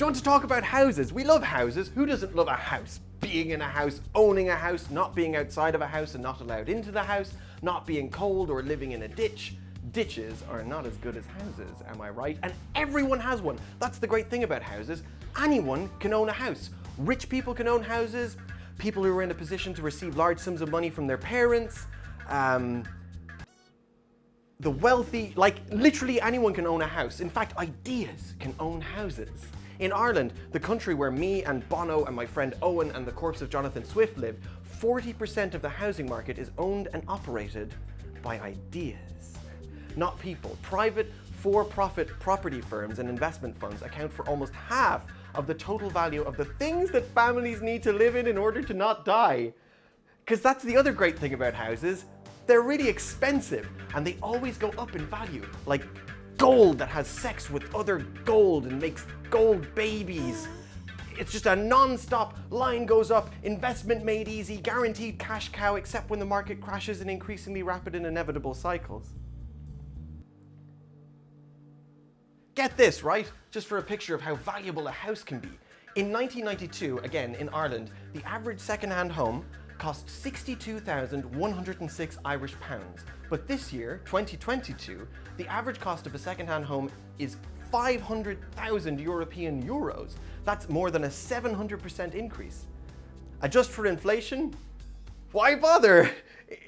Do you want to talk about houses? We love houses. Who doesn't love a house? Being in a house, owning a house, not being outside of a house and not allowed into the house, not being cold or living in a ditch. Ditches are not as good as houses, am I right? And everyone has one. That's the great thing about houses. Anyone can own a house. Rich people can own houses. People who are in a position to receive large sums of money from their parents. The wealthy, like literally anyone can own a house. In fact, ideas can own houses. In Ireland, the country where me and Bono and my friend Owen and the corpse of Jonathan Swift live, 40% of the housing market is owned and operated by ideas, not people. Private, for-profit property firms and investment funds account for almost half of the total value of the things that families need to live in order to not die. Because that's the other great thing about houses. They're really expensive and they always go up in value, like gold that has sex with other gold and makes gold babies. It's just a non-stop line goes up, investment made easy, guaranteed cash cow, except when the market crashes in increasingly rapid and inevitable cycles. Get this, right? Just for a picture of how valuable a house can be. In 1992, again in Ireland, the average second-hand home cost 62,106 Irish pounds. But this year, 2022, the average cost of a second-hand home is 500,000 European euros. That's more than a 700% increase. Adjust for inflation? Why bother?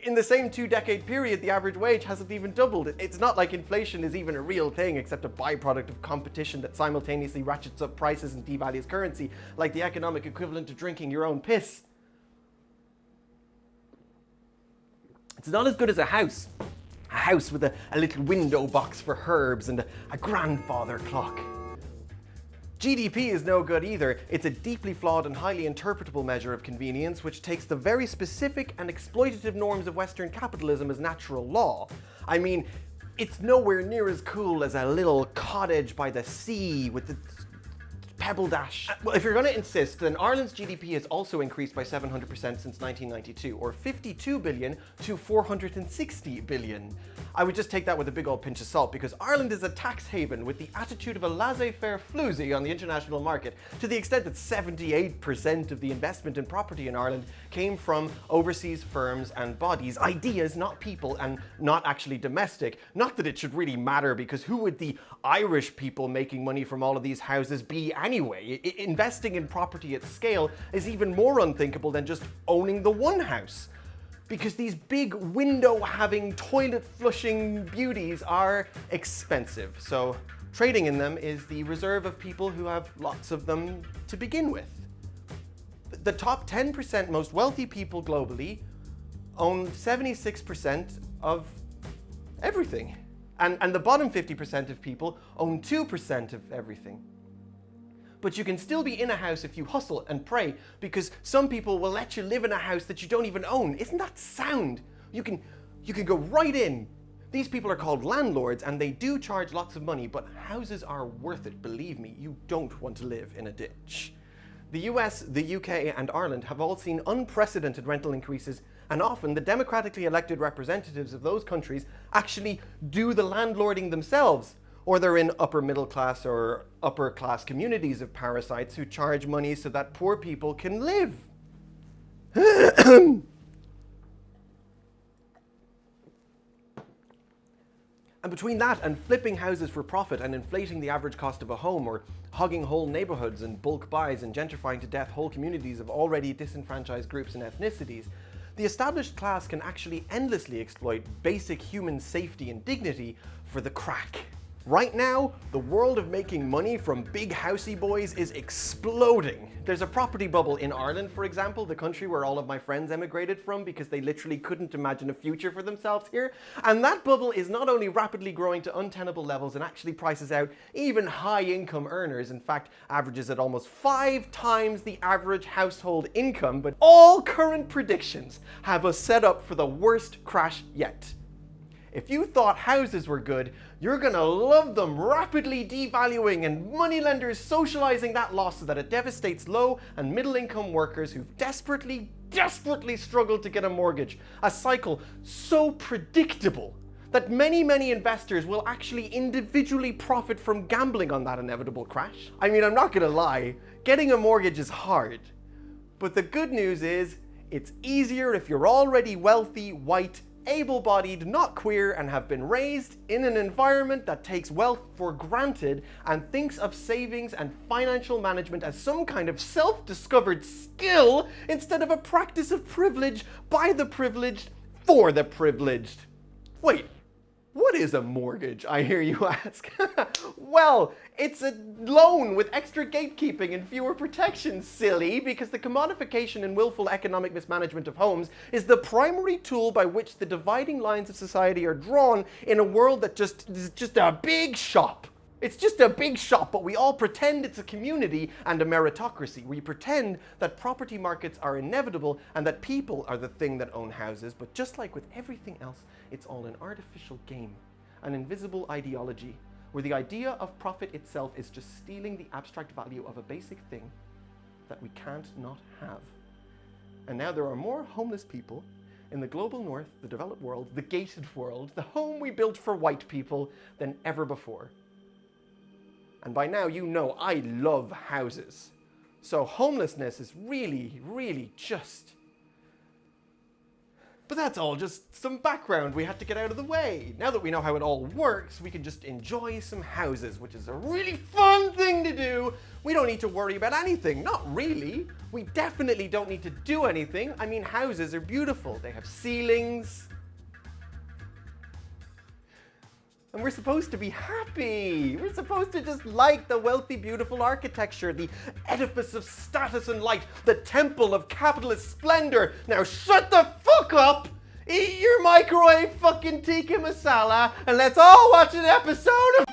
In the same 2-decade period, the average wage hasn't even doubled. It's not like inflation is even a real thing, except a byproduct of competition that simultaneously ratchets up prices and devalues currency, like the economic equivalent to drinking your own piss. It's not as good as a house. A house with a little window box for herbs and a grandfather clock. GDP is no good either. It's a deeply flawed and highly interpretable measure of convenience which takes the very specific and exploitative norms of Western capitalism as natural law. I mean, it's nowhere near as cool as a little cottage by the sea with the pebble dash. Well, if you're going to insist, then Ireland's GDP has also increased by 700% since 1992, or 52 billion to 460 billion. I would just take that with a big old pinch of salt, because Ireland is a tax haven with the attitude of a laissez-faire floozy on the international market, to the extent that 78% of the investment in property in Ireland came from overseas firms and bodies, ideas, not people, and not actually domestic. Not that it should really matter, because who would the Irish people making money from all of these houses be anyway? Investing in property at scale is even more unthinkable than just owning the one house. Because these big window-having, toilet-flushing beauties are expensive. So trading in them is the reserve of people who have lots of them to begin with. The top 10% most wealthy people globally own 76% of everything. And the bottom 50% of people own 2% of everything. But you can still be in a house if you hustle and pray, because some people will let you live in a house that you don't even own. Isn't that sound? You can go right in. These people are called landlords, and they do charge lots of money, but houses are worth it, believe me. You don't want to live in a ditch. The US, the UK, and Ireland have all seen unprecedented rental increases, and often the democratically elected representatives of those countries actually do the landlording themselves. Or they're in upper middle class or upper class communities of parasites who charge money so that poor people can live. And between that and flipping houses for profit and inflating the average cost of a home, or hogging whole neighborhoods and bulk buys and gentrifying to death whole communities of already disenfranchised groups and ethnicities, the established class can actually endlessly exploit basic human safety and dignity for the crack. Right now, the world of making money from big housey boys is exploding. There's a property bubble in Ireland, for example, the country where all of my friends emigrated from because they literally couldn't imagine a future for themselves here. And that bubble is not only rapidly growing to untenable levels and actually prices out even high-income earners, in fact, averages at almost 5 times the average household income, but all current predictions have us set up for the worst crash yet. If you thought houses were good, you're gonna love them rapidly devaluing and moneylenders socializing that loss so that it devastates low and middle income workers who've desperately struggled to get a mortgage. A cycle so predictable that many investors will actually individually profit from gambling on that inevitable crash. I mean, I'm not gonna lie, getting a mortgage is hard. But the good news is, it's easier if you're already wealthy, white, able-bodied, not queer, and have been raised in an environment that takes wealth for granted and thinks of savings and financial management as some kind of self-discovered skill instead of a practice of privilege by the privileged for the privileged. Wait, what is a mortgage, I hear you ask? Well, it's a loan with extra gatekeeping and fewer protections, silly, because the commodification and willful economic mismanagement of homes is the primary tool by which the dividing lines of society are drawn in a world that is just a big shop. It's just a big shop, but we all pretend it's a community and a meritocracy. We pretend that property markets are inevitable and that people are the thing that own houses, but just like with everything else, it's all an artificial game, an invisible ideology, where the idea of profit itself is just stealing the abstract value of a basic thing that we can't not have. And now there are more homeless people in the global north, the developed world, the gated world, the home we built for white people, than ever before. And by now you know I love houses. So homelessness is really just... But that's all just some background we had to get out of the way. Now that we know how it all works, we can just enjoy some houses, which is a really fun thing to do. We don't need to worry about anything. Not really. We definitely don't need to do anything. I mean, houses are beautiful. They have ceilings. And we're supposed to be happy. We're supposed to just like the wealthy, beautiful architecture, the edifice of status and light, the temple of capitalist splendor. Now shut the fuck up, eat your microwave fucking tikka masala, and let's all watch an episode of...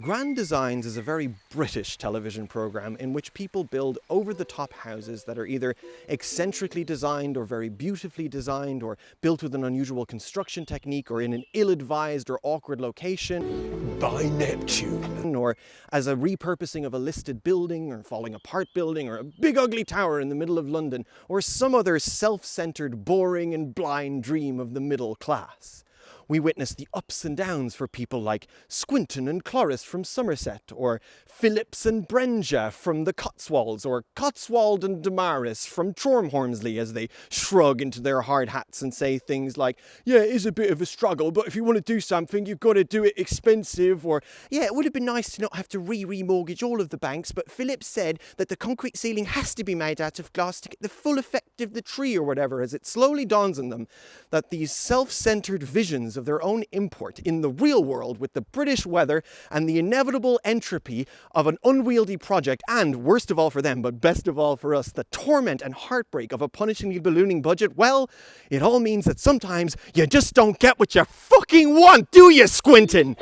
Grand Designs is a very British television programme in which people build over-the-top houses that are either eccentrically designed or very beautifully designed or built with an unusual construction technique or in an ill-advised or awkward location. By Neptune. Or as a repurposing of a listed building or falling apart building or a big ugly tower in the middle of London or some other self-centred, boring and blind dream of the middle class. We witness the ups and downs for people like Squinton and Cloris from Somerset, or Phillips and Brenja from the Cotswolds, or Cotswold and Damaris from Tromhornsley as they shrug into their hard hats and say things like, yeah, it is a bit of a struggle, but if you want to do something, you've got to do it expensive, or yeah, it would have been nice to not have to remortgage all of the banks, but Phillips said that the concrete ceiling has to be made out of glass to get the full effect of the tree or whatever, as it slowly dawns on them that these self-centered visions of their own import in the real world with the British weather and the inevitable entropy of an unwieldy project and, worst of all for them, but best of all for us, the torment and heartbreak of a punishingly ballooning budget, well, it all means that sometimes you just don't get what you fucking want, do you, Squinton?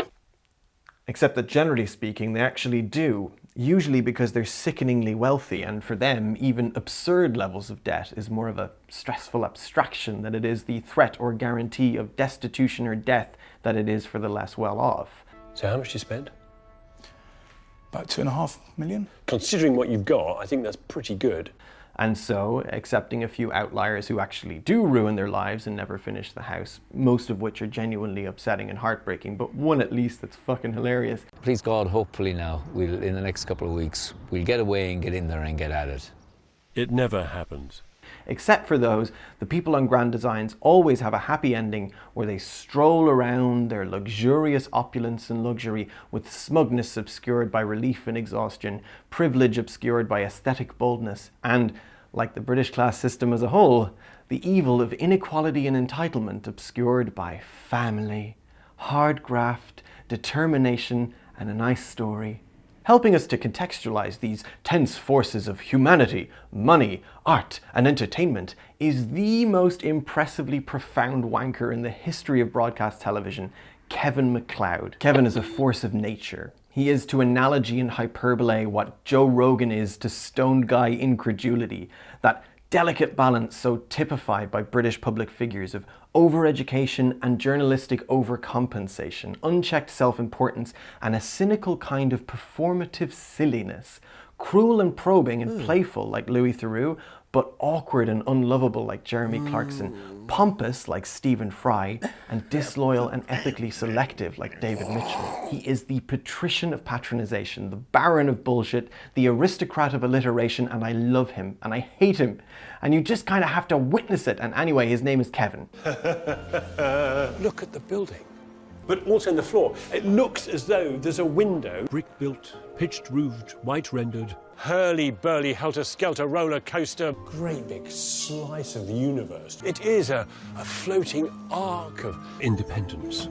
Except that generally speaking, they actually do. Usually because they're sickeningly wealthy, and for them, even absurd levels of debt is more of a stressful abstraction than it is the threat or guarantee of destitution or death that it is for the less well-off. So how much do you spend? About £2.5 million. Considering what you've got, I think that's pretty good. And so, excepting a few outliers who actually do ruin their lives and never finish the house, most of which are genuinely upsetting and heartbreaking, but one at least that's fucking hilarious. Please God, hopefully now, in the next couple of weeks, we'll get away and get in there and get at it. It never happens. Except for those, the people on Grand Designs always have a happy ending where they stroll around their luxurious opulence and luxury with smugness obscured by relief and exhaustion, privilege obscured by aesthetic boldness, and, like the British class system as a whole, the evil of inequality and entitlement obscured by family, hard graft, determination, and a nice story. Helping us to contextualize these tense forces of humanity, money, art, and entertainment is the most impressively profound wanker in the history of broadcast television, Kevin McCloud. Kevin is a force of nature. He is to analogy and hyperbole what Joe Rogan is to stoned guy incredulity, that delicate balance so typified by British public figures of over-education and journalistic overcompensation, unchecked self-importance, and a cynical kind of performative silliness, Cruel and probing and playful like Louis Theroux, but awkward and unlovable like Jeremy Clarkson, pompous like Stephen Fry, and disloyal and ethically selective like David Mitchell. He is the patrician of patronization, the baron of bullshit, the aristocrat of alliteration, and I love him, and I hate him. And you just kind of have to witness it. And anyway, his name is Kevin. Look at the building. But also in the floor. It looks as though there's a window. Brick-built, pitched-roofed, white-rendered. Hurly-burly, helter-skelter roller coaster. Great big slice of the universe. It is a floating arc of independence.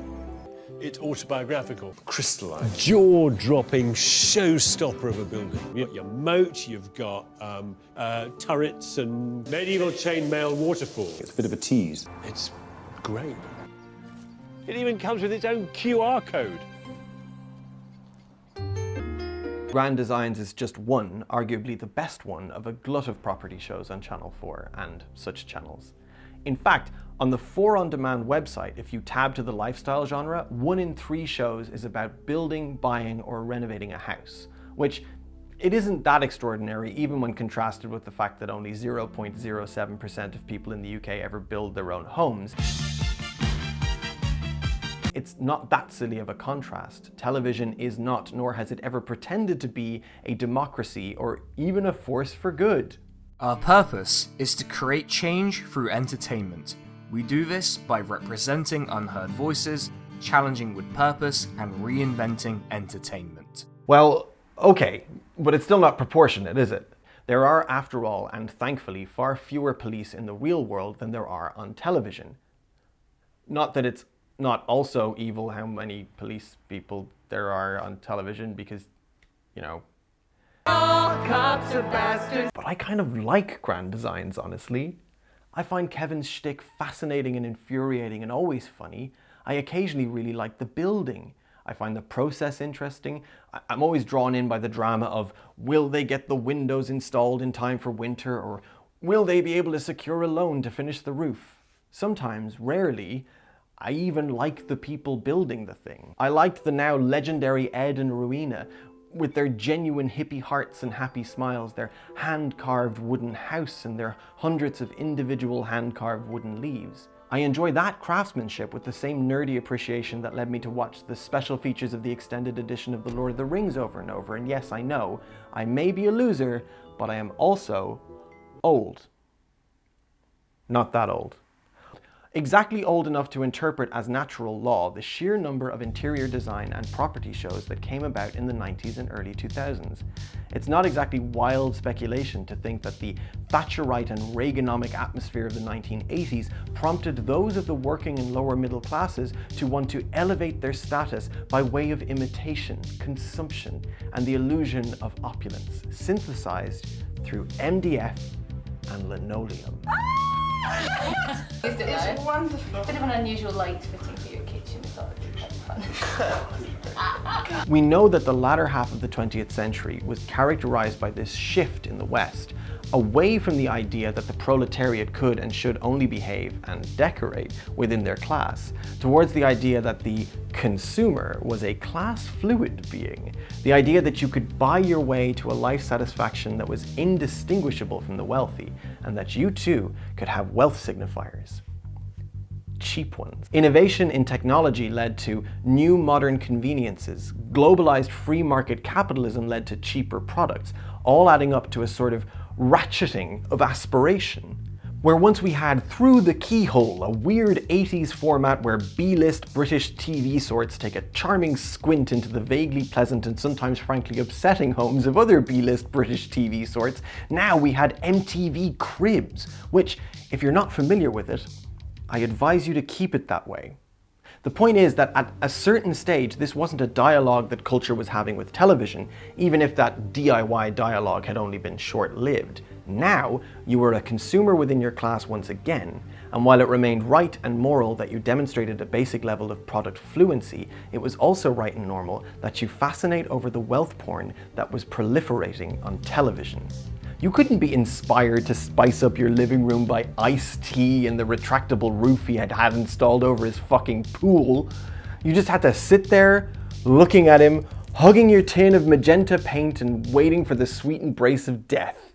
It's autobiographical, crystalline, jaw-dropping showstopper of a building. You've got your moat, you've got turrets and medieval chainmail waterfalls. It's a bit of a tease. It's great. It even comes with its own QR code. Grand Designs is just one, arguably the best one, of a glut of property shows on Channel 4 and such channels. In fact, on the 4 On Demand website, if you tab to the lifestyle genre, 1 in 3 shows is about building, buying, or renovating a house, which it isn't that extraordinary even when contrasted with the fact that only 0.07% of people in the UK ever build their own homes. It's not that silly of a contrast. Television is not, nor has it ever pretended to be, a democracy or even a force for good. Our purpose is to create change through entertainment. We do this by representing unheard voices, challenging with purpose, and reinventing entertainment. Well, okay, but it's still not proportionate, is it? There are, after all, and thankfully, far fewer police in the real world than there are on television. Not that it's not also evil how many police people there are on television, because, you know, all cops are bastards. But I kind of like Grand Designs, honestly. I find Kevin's shtick fascinating and infuriating and always funny. I occasionally really like the building. I find the process interesting. I'm always drawn in by the drama of, will they get the windows installed in time for winter, or will they be able to secure a loan to finish the roof? Sometimes, rarely, I even like the people building the thing. I liked the now legendary Ed and Rowena, with their genuine hippie hearts and happy smiles, their hand-carved wooden house and their hundreds of individual hand-carved wooden leaves. I enjoy that craftsmanship with the same nerdy appreciation that led me to watch the special features of the extended edition of The Lord of the Rings over and over. And yes, I know, I may be a loser, but I am also old. Not that old. Exactly old enough to interpret as natural law the sheer number of interior design and property shows that came about in the 90s and early 2000s. It's not exactly wild speculation to think that the Thatcherite and Reaganomic atmosphere of the 1980s prompted those of the working and lower middle classes to want to elevate their status by way of imitation, consumption, and the illusion of opulence, synthesized through MDF and linoleum. It's wonderful. Bit of an unusual light fitting for your kitchen. We thought it'd be quite fun. We know that the latter half of the 20th century was characterized by this shift in the West, away from the idea that the proletariat could and should only behave and decorate within their class, towards the idea that the consumer was a class-fluid being, the idea that you could buy your way to a life satisfaction that was indistinguishable from the wealthy, and that you too could have wealth signifiers. Cheap ones. Innovation in technology led to new modern conveniences. Globalized free market capitalism led to cheaper products, all adding up to a sort of ratcheting of aspiration. Where once we had Through the Keyhole, a weird 80s format where B-list British TV sorts take a charming squint into the vaguely pleasant and sometimes frankly upsetting homes of other B-list British TV sorts, now we had MTV Cribs, which, if you're not familiar with it, I advise you to keep it that way. The point is that at a certain stage, this wasn't a dialogue that culture was having with television, even if that DIY dialogue had only been short-lived. Now, you were a consumer within your class once again, and while it remained right and moral that you demonstrated a basic level of product fluency, it was also right and normal that you fascinate over the wealth porn that was proliferating on television. You couldn't be inspired to spice up your living room by Ice-T and the retractable roof he had installed over his fucking pool. You just had to sit there, looking at him, hugging your tin of magenta paint and waiting for the sweet embrace of death.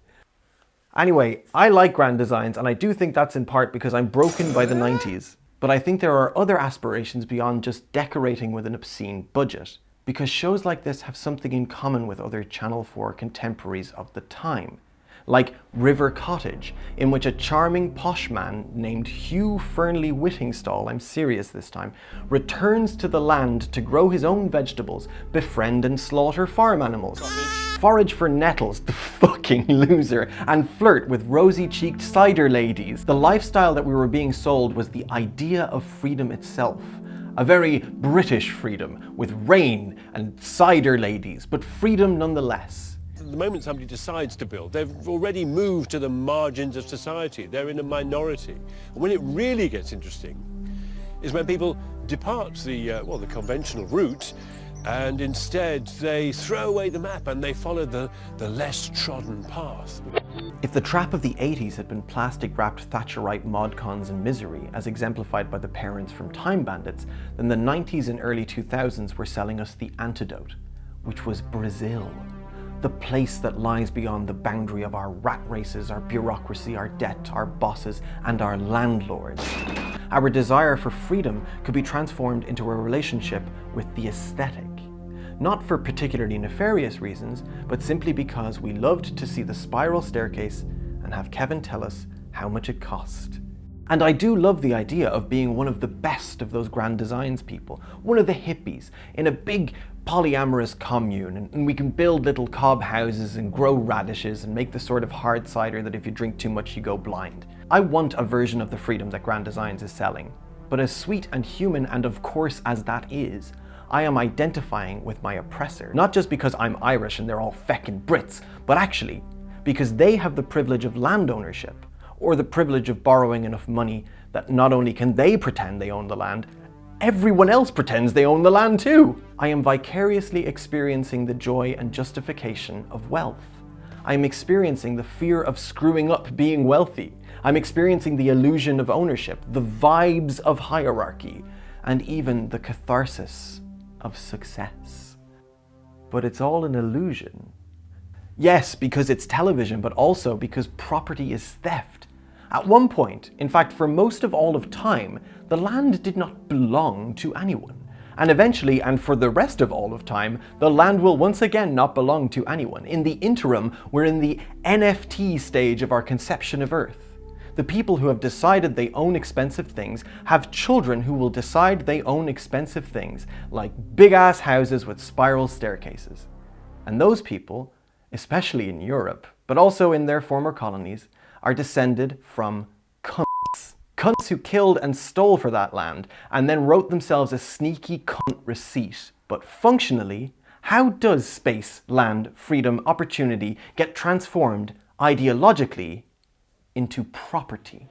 Anyway, I like grand designs, and I do think that's in part because I'm broken by the 90s. But I think there are other aspirations beyond just decorating with an obscene budget, because shows like this have something in common with other Channel 4 contemporaries of the time. Like River Cottage, in which a charming posh man named Hugh Fernley Whittingstall, I'm serious this time, returns to the land to grow his own vegetables, befriend and slaughter farm animals, forage for nettles, the fucking loser, and flirt with rosy-cheeked cider ladies. The lifestyle that we were being sold was the idea of freedom itself. A very British freedom, with rain and cider ladies, but freedom nonetheless. The moment somebody decides to build, they've already moved to the margins of society. They're in a minority. And when it really gets interesting is when people depart the conventional route, and instead they throw away the map and they follow the less trodden path. If the trap of the 80s had been plastic-wrapped Thatcherite mod-cons and misery, as exemplified by the parents from Time Bandits, then the 90s and early 2000s were selling us the antidote, which was Brazil. The place that lies beyond the boundary of our rat races, our bureaucracy, our debt, our bosses, and our landlords. Our desire for freedom could be transformed into a relationship with the aesthetic. Not for particularly nefarious reasons, but simply because we loved to see the spiral staircase and have Kevin tell us how much it cost. And I do love the idea of being one of the best of those grand designs people, one of the hippies, in a big polyamorous commune, and we can build little cob houses and grow radishes and make the sort of hard cider that if you drink too much you go blind. I want a version of the freedom that Grand Designs is selling, but as sweet and human and of course as that is, I am identifying with my oppressor, not just because I'm Irish and they're all feckin' Brits, but actually because they have the privilege of land ownership, or the privilege of borrowing enough money that not only can they pretend they own the land, everyone else pretends they own the land too. I am vicariously experiencing the joy and justification of wealth. I am experiencing the fear of screwing up being wealthy. I'm experiencing the illusion of ownership, the vibes of hierarchy, and even the catharsis of success. But it's all an illusion. Yes, because it's television, but also because property is theft. At one point, in fact for most of all of time, the land did not belong to anyone. And eventually, and for the rest of all of time, the land will once again not belong to anyone. In the interim, we're in the NFT stage of our conception of Earth. The people who have decided they own expensive things have children who will decide they own expensive things, like big-ass houses with spiral staircases. And those people, especially in Europe, but also in their former colonies, are descended from cunts. Cunts who killed and stole for that land, and then wrote themselves a sneaky cunt receipt. But functionally, how does space, land, freedom, opportunity get transformed, ideologically, into property?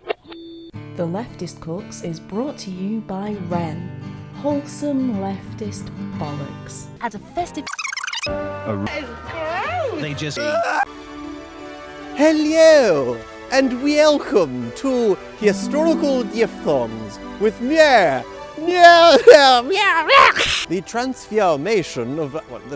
The Leftist Cooks is brought to you by Wren. Wholesome leftist bollocks. As a festive... They just... Hello, and welcome to Historical Diphthongs with me. The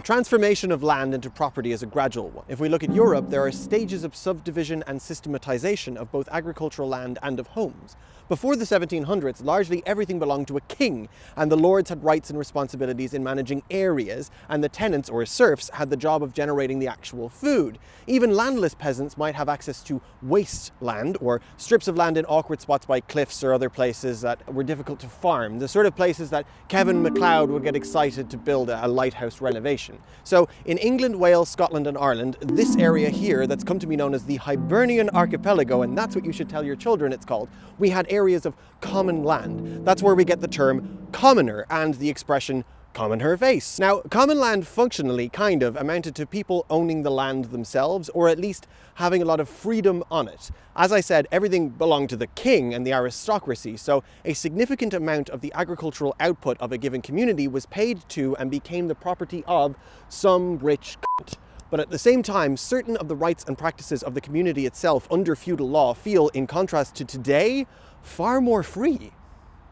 transformation of land into property is a gradual one. If we look at Europe, there are stages of subdivision and systematization of both agricultural land and of homes. Before the 1700s, largely everything belonged to a king, and the lords had rights and responsibilities in managing areas, and the tenants or serfs had the job of generating the actual food. Even landless peasants might have access to waste land, or strips of land in awkward spots by cliffs or other places that were difficult to farm, the sort of places that Kevin McCloud would get excited to build a lighthouse renovation. So in England, Wales, Scotland and Ireland, this area here that's come to be known as the Hibernian Archipelago, and that's what you should tell your children it's called, we had areas of common land. That's where we get the term commoner and the expression common her face. Now, common land functionally kind of amounted to people owning the land themselves, or at least having a lot of freedom on it. As I said, everything belonged to the king and the aristocracy, so a significant amount of the agricultural output of a given community was paid to and became the property of some rich cunt. But at the same time, certain of the rights and practices of the community itself under feudal law feel, in contrast to today, far more free.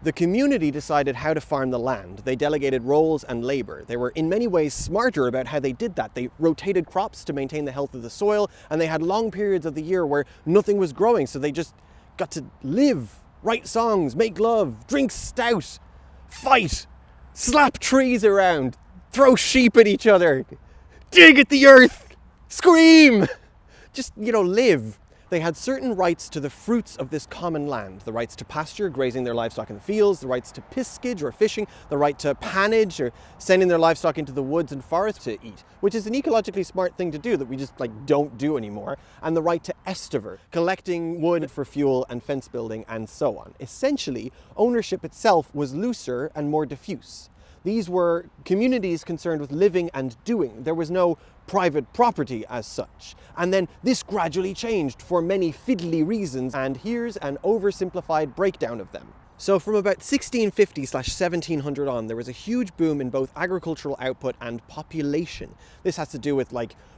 The community decided how to farm the land. They delegated roles and labor. They were in many ways smarter about how they did that. They rotated crops to maintain the health of the soil, and they had long periods of the year where nothing was growing, so they just got to live, write songs, make love, drink stout, fight, slap trees around, throw sheep at each other, dig at the earth, scream, just, live. They had certain rights to the fruits of this common land, the rights to pasture, grazing their livestock in the fields, the rights to piscage or fishing, the right to pannage or sending their livestock into the woods and forests to eat, which is an ecologically smart thing to do that we just don't do anymore, and the right to estiver, collecting wood for fuel and fence building and so on. Essentially, ownership itself was looser and more diffuse. These were communities concerned with living and doing. There was no private property as such. And then this gradually changed for many fiddly reasons, and here's an oversimplified breakdown of them. So from about 1650/1700 on, there was a huge boom in both agricultural output and population. This has to do with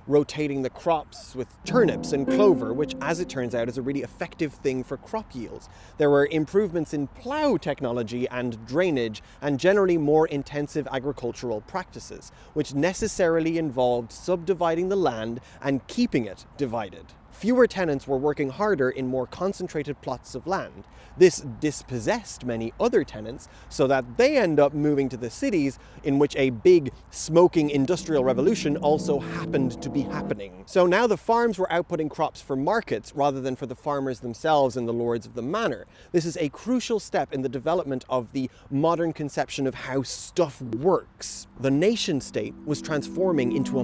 rotating the crops with turnips and clover, which as it turns out is a really effective thing for crop yields. There were improvements in plough technology and drainage and generally more intensive agricultural practices, which necessarily involved subdividing the land and keeping it divided. Fewer tenants were working harder in more concentrated plots of land. This dispossessed many other tenants so that they end up moving to the cities, in which a big smoking industrial revolution also happened to be happening. So now the farms were outputting crops for markets rather than for the farmers themselves and the lords of the manor. This is a crucial step in the development of the modern conception of how stuff works. The nation state was transforming into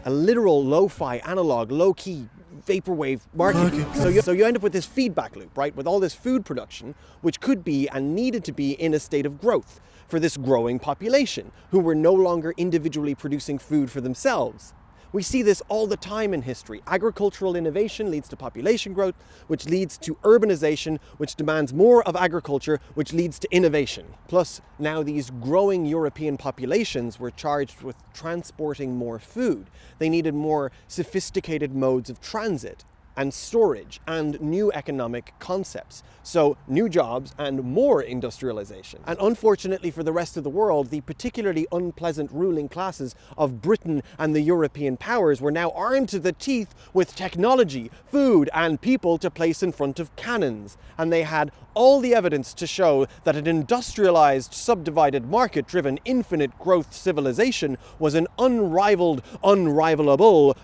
a literal lo-fi, analog, low-key, vaporwave market. So you end up with this feedback loop, right? With all this food production, which could be and needed to be in a state of growth for this growing population, who were no longer individually producing food for themselves. We see this all the time in history. Agricultural innovation leads to population growth, which leads to urbanization, which demands more of agriculture, which leads to innovation. Plus, now these growing European populations were charged with transporting more food. They needed more sophisticated modes of transit and storage and new economic concepts. So new jobs and more industrialization. And unfortunately for the rest of the world, the particularly unpleasant ruling classes of Britain and the European powers were now armed to the teeth with technology, food, and people to place in front of cannons. And they had all the evidence to show that an industrialized, subdivided, market-driven, infinite growth civilization was an unrivalable,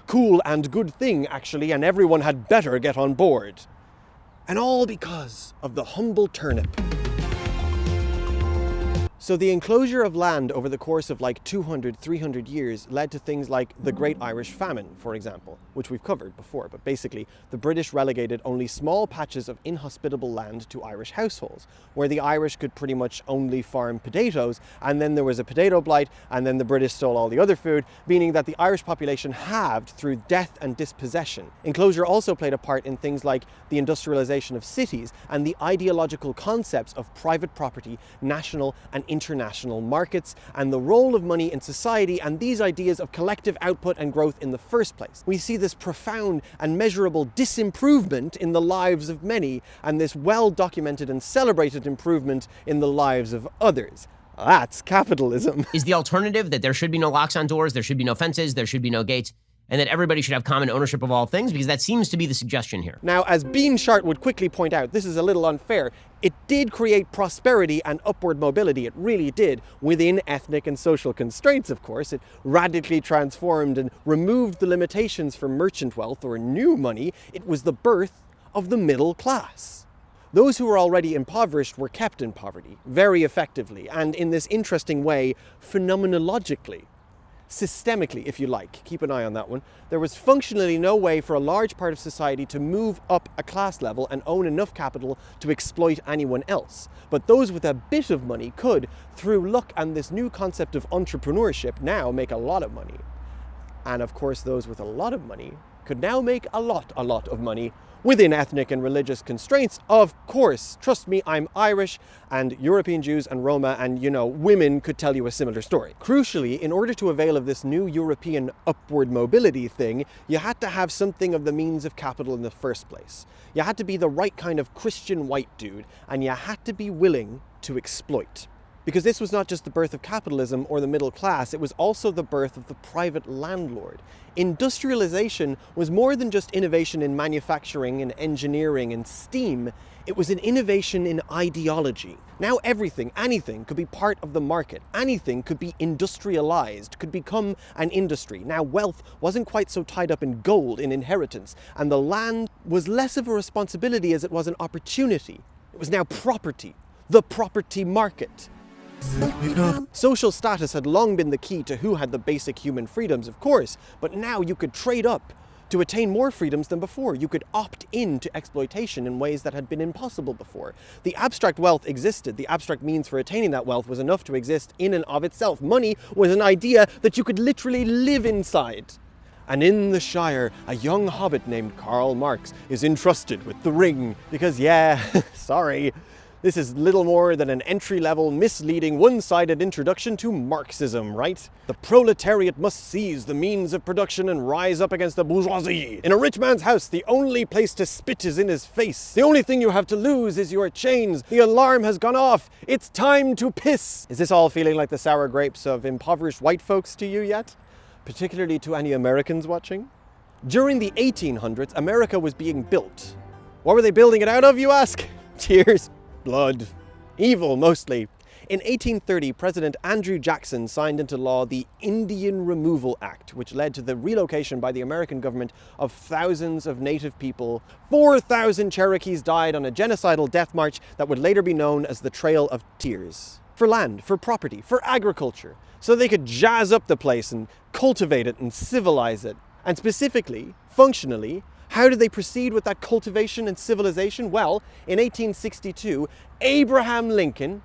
cool and good thing, actually, and everyone had better get on board. And all because of the humble turnip. So the enclosure of land over the course of 200, 300 years led to things like the Great Irish Famine, for example, which we've covered before. But basically, the British relegated only small patches of inhospitable land to Irish households, where the Irish could pretty much only farm potatoes, and then there was a potato blight, and then the British stole all the other food, meaning that the Irish population halved through death and dispossession. Enclosure also played a part in things like the industrialization of cities and the ideological concepts of private property, national and international markets, and the role of money in society, and these ideas of collective output and growth in the first place. We see this profound and measurable disimprovement in the lives of many, and this well-documented and celebrated improvement in the lives of others. That's capitalism. Is the alternative that there should be no locks on doors, there should be no fences, there should be no gates, and that everybody should have common ownership of all things? Because that seems to be the suggestion here. Now, as Bean Shart would quickly point out, this is a little unfair. It did create prosperity and upward mobility, it really did, within ethnic and social constraints, of course. It radically transformed and removed the limitations for merchant wealth or new money. It was the birth of the middle class. Those who were already impoverished were kept in poverty, very effectively, and in this interesting way, phenomenologically. Systemically, if you like. Keep an eye on that one. There was functionally no way for a large part of society to move up a class level and own enough capital to exploit anyone else. But those with a bit of money could, through luck and this new concept of entrepreneurship, now make a lot of money. And of course, those with a lot of money could now make a lot of money within ethnic and religious constraints, of course. Trust me, I'm Irish, and European Jews and Roma and, women could tell you a similar story. Crucially, in order to avail of this new European upward mobility thing, you had to have something of the means of capital in the first place. You had to be the right kind of Christian white dude, and you had to be willing to exploit. Because this was not just the birth of capitalism or the middle class, it was also the birth of the private landlord. Industrialization was more than just innovation in manufacturing and engineering and steam. It was an innovation in ideology. Now everything, anything could be part of the market. Anything could be industrialized, could become an industry. Now wealth wasn't quite so tied up in gold, in inheritance, and the land was less of a responsibility as it was an opportunity. It was now property, the property market. Social status had long been the key to who had the basic human freedoms, of course, but now you could trade up to attain more freedoms than before. You could opt in to exploitation in ways that had been impossible before. The abstract wealth existed. The abstract means for attaining that wealth was enough to exist in and of itself. Money was an idea that you could literally live inside. And in the Shire, a young hobbit named Karl Marx is entrusted with the ring because, sorry, this is little more than an entry-level, misleading, one-sided introduction to Marxism, right? The proletariat must seize the means of production and rise up against the bourgeoisie. In a rich man's house, the only place to spit is in his face. The only thing you have to lose is your chains. The alarm has gone off. It's time to piss. Is this all feeling like the sour grapes of impoverished white folks to you yet? Particularly to any Americans watching? During the 1800s, America was being built. What were they building it out of, you ask? Tears. Blood. Evil, mostly. In 1830, President Andrew Jackson signed into law the Indian Removal Act, which led to the relocation by the American government of thousands of native people. 4,000 Cherokees died on a genocidal death march that would later be known as the Trail of Tears. For land, for property, for agriculture, so they could jazz up the place and cultivate it and civilize it. And specifically, functionally, how did they proceed with that cultivation and civilization? Well, in 1862, Abraham Lincoln,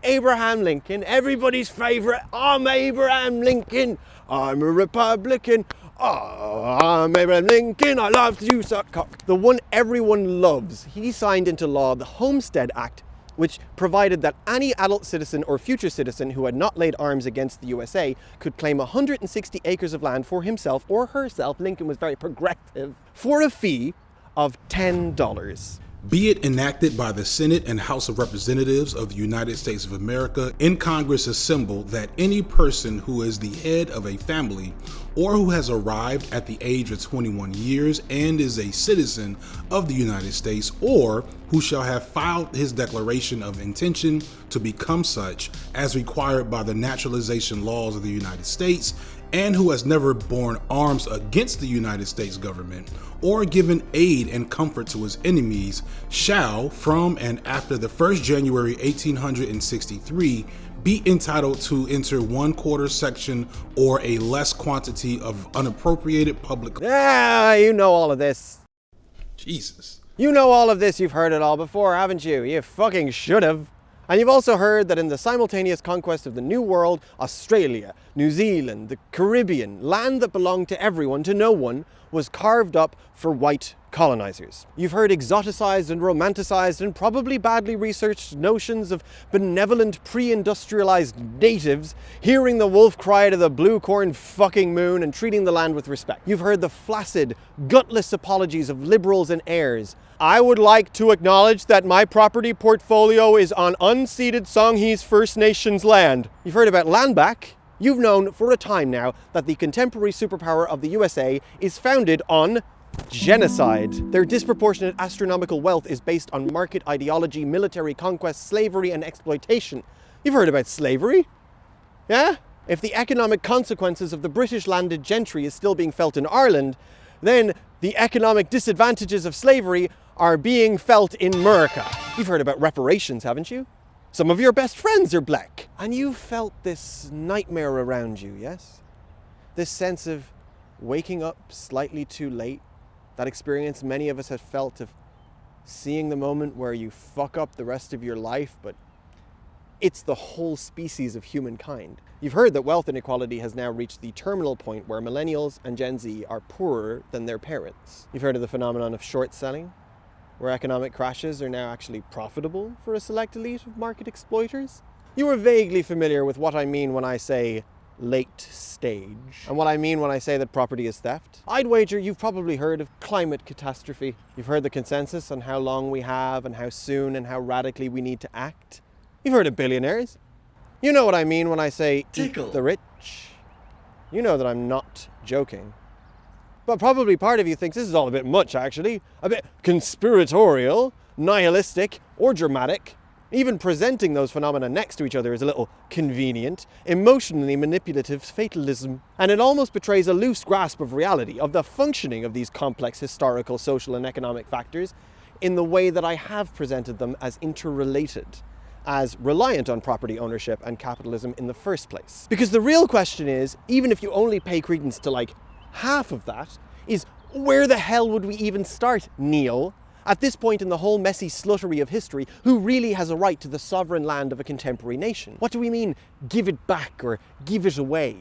Abraham Lincoln, everybody's favorite, I'm Abraham Lincoln, I'm a Republican, I'm Abraham Lincoln, I love to suck cock. The one everyone loves. He signed into law the Homestead Act, which provided that any adult citizen or future citizen who had not laid arms against the USA could claim 160 acres of land for himself or herself. Lincoln was very progressive, for a fee of $10. Be it enacted by the Senate and House of Representatives of the United States of America in Congress assembled that any person who is the head of a family or who has arrived at the age of 21 years and is a citizen of the United States or who shall have filed his declaration of intention to become such as required by the naturalization laws of the United States and who has never borne arms against the United States government or given aid and comfort to his enemies shall, from and after the 1st January 1863, be entitled to enter 1/4 section or a less quantity of unappropriated public. You know all of this. Jesus. You know all of this. You've heard it all before, haven't you? You fucking should have. And you've also heard that in the simultaneous conquest of the New World, Australia, New Zealand, the Caribbean, land that belonged to everyone, to no one, was carved up for white colonizers. You've heard exoticized and romanticized and probably badly researched notions of benevolent pre-industrialized natives hearing the wolf cry to the blue corn fucking moon and treating the land with respect. You've heard the flaccid, gutless apologies of liberals and heirs. I would like to acknowledge that my property portfolio is on unceded Songhees First Nations land. You've heard about land back. You've known for a time now that the contemporary superpower of the USA is founded on genocide. Their disproportionate astronomical wealth is based on market ideology, military conquest, slavery, and exploitation. You've heard about slavery? Yeah? If the economic consequences of the British landed gentry is still being felt in Ireland, then the economic disadvantages of slavery are being felt in America. You've heard about reparations, haven't you? Some of your best friends are black. And you felt this nightmare around you, yes? This sense of waking up slightly too late, that experience many of us have felt of seeing the moment where you fuck up the rest of your life, but It's the whole species of humankind. You've heard that wealth inequality has now reached the terminal point where millennials and Gen Z are poorer than their parents. You've heard of the phenomenon of short selling, where economic crashes are now actually profitable for a select elite of market exploiters. You are vaguely familiar with what I mean when I say late stage, and what I mean when I say that property is theft. I'd wager you've probably heard of climate catastrophe. You've heard the consensus on how long we have and how soon and how radically we need to act. You've heard of billionaires. You know what I mean when I say Tickle. Eat the rich. You know that I'm not joking. But probably part of you thinks this is all a bit much, actually. A bit conspiratorial, nihilistic, or dramatic. Even presenting those phenomena next to each other is a little convenient, emotionally manipulative fatalism. And it almost betrays a loose grasp of reality, of the functioning of these complex historical, social, and economic factors in the way that I have presented them as interrelated, as reliant on property ownership and capitalism in the first place. Because the real question is, even if you only pay credence to like half of that, is where the hell would we even start, Neil? At this point in the whole messy sluttery of history, who really has a right to the sovereign land of a contemporary nation? What do we mean, give it back or give it away?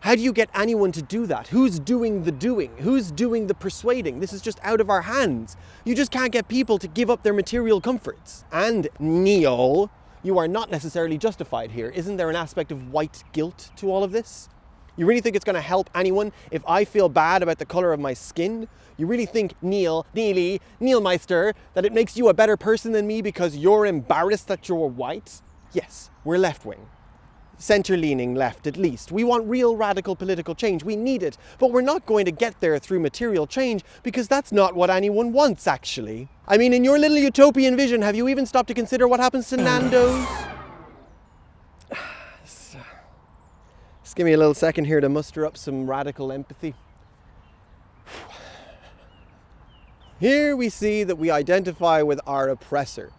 How do you get anyone to do that? Who's doing the doing? Who's doing the persuading? This is just out of our hands. You just can't get people to give up their material comforts. And Neil, you are not necessarily justified here. Isn't there an aspect of white guilt to all of this? You really think it's going to help anyone if I feel bad about the colour of my skin? You really think, Neilmeister, that it makes you a better person than me because you're embarrassed that you're white? Yes, we're left-wing. Centre-leaning left, at least. We want real radical political change. We need it. But we're not going to get there through material change because that's not what anyone wants, actually. I mean, in your little utopian vision, have you even stopped to consider what happens to Nando's? Just give me a little second here to muster up some radical empathy. Here we see that we identify with our oppressor,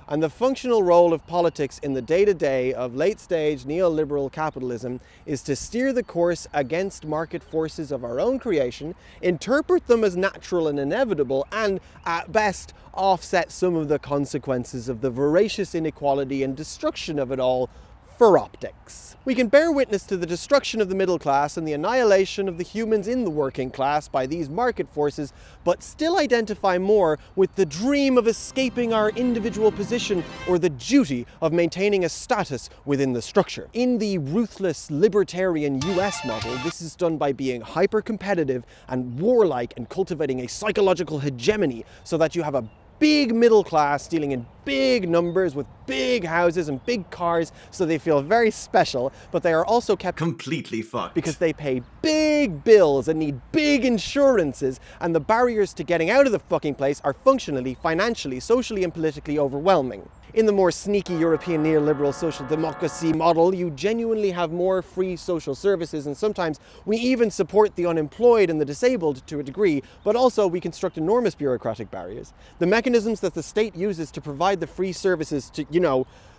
and the functional role of politics in the day-to-day of late-stage neoliberal capitalism is to steer the course against market forces of our own creation, interpret them as natural and inevitable, and, at best, offset some of the consequences of the voracious inequality and destruction of it all for optics. We can bear witness to the destruction of the middle class and the annihilation of the humans in the working class by these market forces, but still identify more with the dream of escaping our individual position or the duty of maintaining a status within the structure. In the ruthless libertarian US model, this is done by being hyper-competitive and warlike and cultivating a psychological hegemony so that you have a big middle class dealing in big numbers with big houses and big cars, so they feel very special, but they are also kept completely fucked because they pay big bills and need big insurances, and the barriers to getting out of the fucking place are functionally, financially, socially, and politically overwhelming. In the more sneaky European neoliberal social democracy model, you genuinely have more free social services, and sometimes we even support the unemployed and the disabled to a degree, but also we construct enormous bureaucratic barriers. The mechanisms that the state uses to provide the free services to,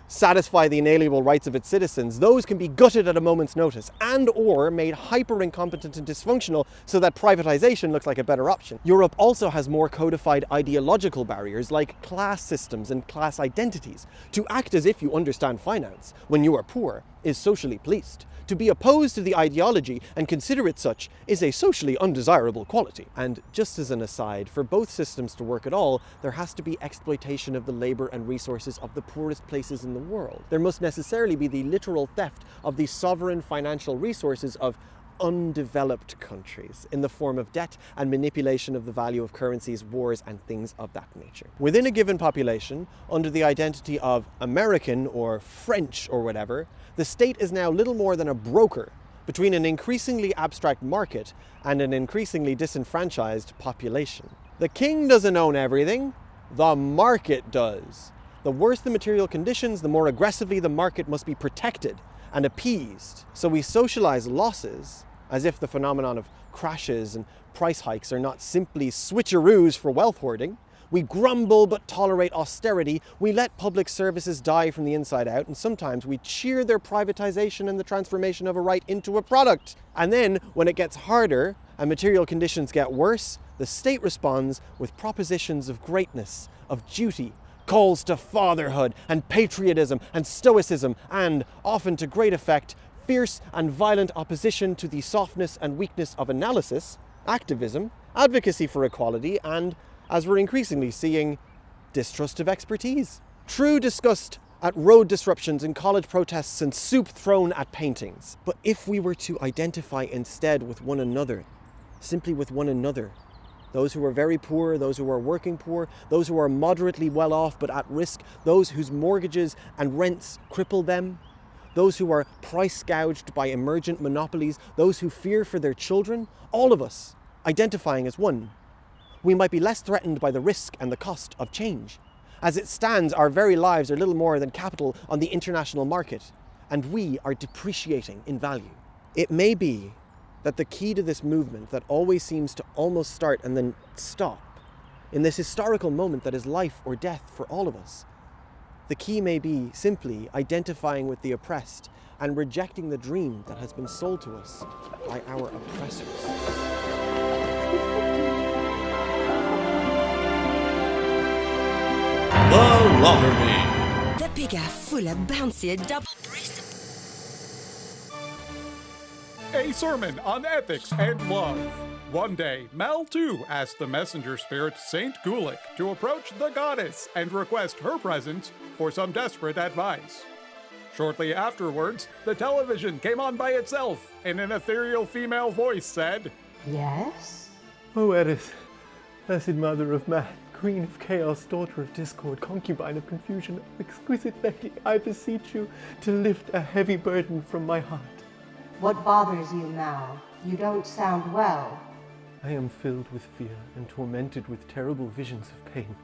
satisfy the inalienable rights of its citizens, those can be gutted at a moment's notice and or made hyper-incompetent and dysfunctional so that privatization looks like a better option. Europe also has more codified ideological barriers like class systems and class identities. To act as if you understand finance when you are poor is socially policed. To be opposed to the ideology and consider it such is a socially undesirable quality. And just as an aside, for both systems to work at all, there has to be exploitation of the labor and resources of the poorest places in the world. There must necessarily be the literal theft of the sovereign financial resources of undeveloped countries in the form of debt and manipulation of the value of currencies, wars, and things of that nature. Within a given population, under the identity of American or French or whatever, the state is now little more than a broker between an increasingly abstract market and an increasingly disenfranchised population. The king doesn't own everything, the market does. The worse the material conditions, the more aggressively the market must be protected and appeased. So we socialize losses as if the phenomenon of crashes and price hikes are not simply switcheroos for wealth hoarding. We grumble but tolerate austerity. We let public services die from the inside out, and sometimes we cheer their privatization and the transformation of a right into a product. And then, when it gets harder and material conditions get worse, the state responds with propositions of greatness, of duty, calls to fatherhood and patriotism and stoicism and, often to great effect, fierce and violent opposition to the softness and weakness of analysis, activism, advocacy for equality, and, as we're increasingly seeing, distrust of expertise. True disgust at road disruptions and college protests and soup thrown at paintings. But if we were to identify instead with one another, simply with one another, those who are very poor, those who are working poor, those who are moderately well off but at risk, those whose mortgages and rents cripple them, those who are price gouged by emergent monopolies, those who fear for their children, all of us identifying as one, we might be less threatened by the risk and the cost of change. As it stands, our very lives are little more than capital on the international market, and we are depreciating in value. It may be that the key to this movement that always seems to almost start and then stop, in this historical moment that is life or death for all of us, the key may be simply identifying with the oppressed and rejecting the dream that has been sold to us by our oppressors. The Lottery. The big full of bouncy double-breasted. A sermon on ethics and love. One day, Mel too asked the messenger spirit Saint Gulick to approach the goddess and request her presence for some desperate advice. Shortly afterwards, the television came on by itself, and an ethereal female voice said, "Yes? O Eris, blessed mother of man, queen of chaos, daughter of discord, concubine of confusion, exquisite Becky, I beseech you to lift a heavy burden from my heart. What bothers you now? You don't sound well." I am filled with fear and tormented with terrible visions of pain.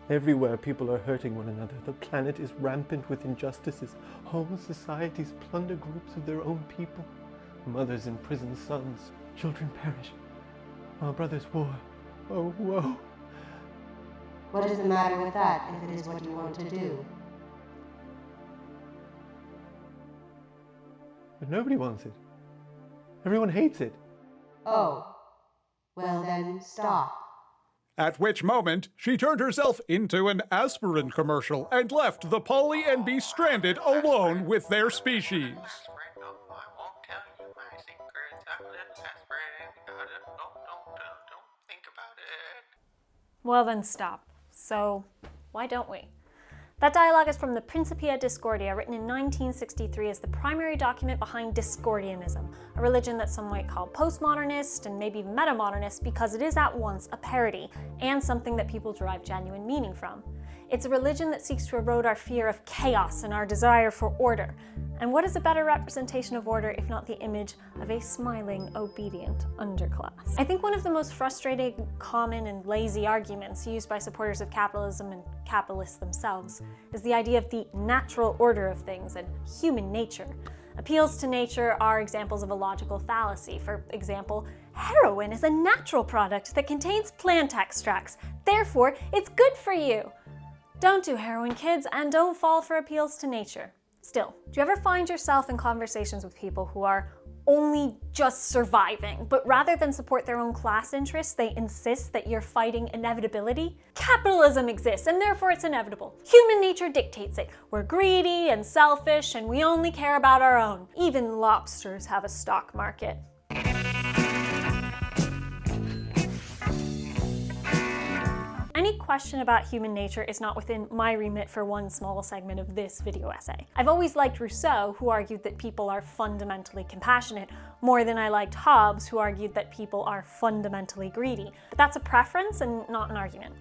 Everywhere people are hurting one another. The planet is rampant with injustices. Whole societies plunder groups of their own people. Mothers imprison sons. Children perish. Our brothers war. Oh, woe. What is the matter with that, if it is what you want to do? But nobody wants it. Everyone hates it. Oh. Well then, stop. At which moment, she turned herself into an aspirin commercial and left the Polly and Bee stranded alone with their species. Well then, stop. So, why don't we? That dialogue is from the Principia Discordia, written in 1963 as the primary document behind Discordianism, a religion that some might call postmodernist and maybe metamodernist because it is at once a parody and something that people derive genuine meaning from. It's a religion that seeks to erode our fear of chaos and our desire for order. And what is a better representation of order if not the image of a smiling, obedient underclass? I think one of the most frustrating, common, and lazy arguments used by supporters of capitalism and capitalists themselves is the idea of the natural order of things and human nature. Appeals to nature are examples of a logical fallacy. For example, heroin is a natural product that contains plant extracts. Therefore, it's good for you. Don't do heroin, kids, and don't fall for appeals to nature. Still, do you ever find yourself in conversations with people who are only just surviving, but rather than support their own class interests, they insist that you're fighting inevitability? Capitalism exists, and therefore it's inevitable. Human nature dictates it. We're greedy and selfish, and we only care about our own. Even lobsters have a stock market. Any question about human nature is not within my remit for one small segment of this video essay. I've always liked Rousseau, who argued that people are fundamentally compassionate, more than I liked Hobbes, who argued that people are fundamentally greedy. But that's a preference and not an argument.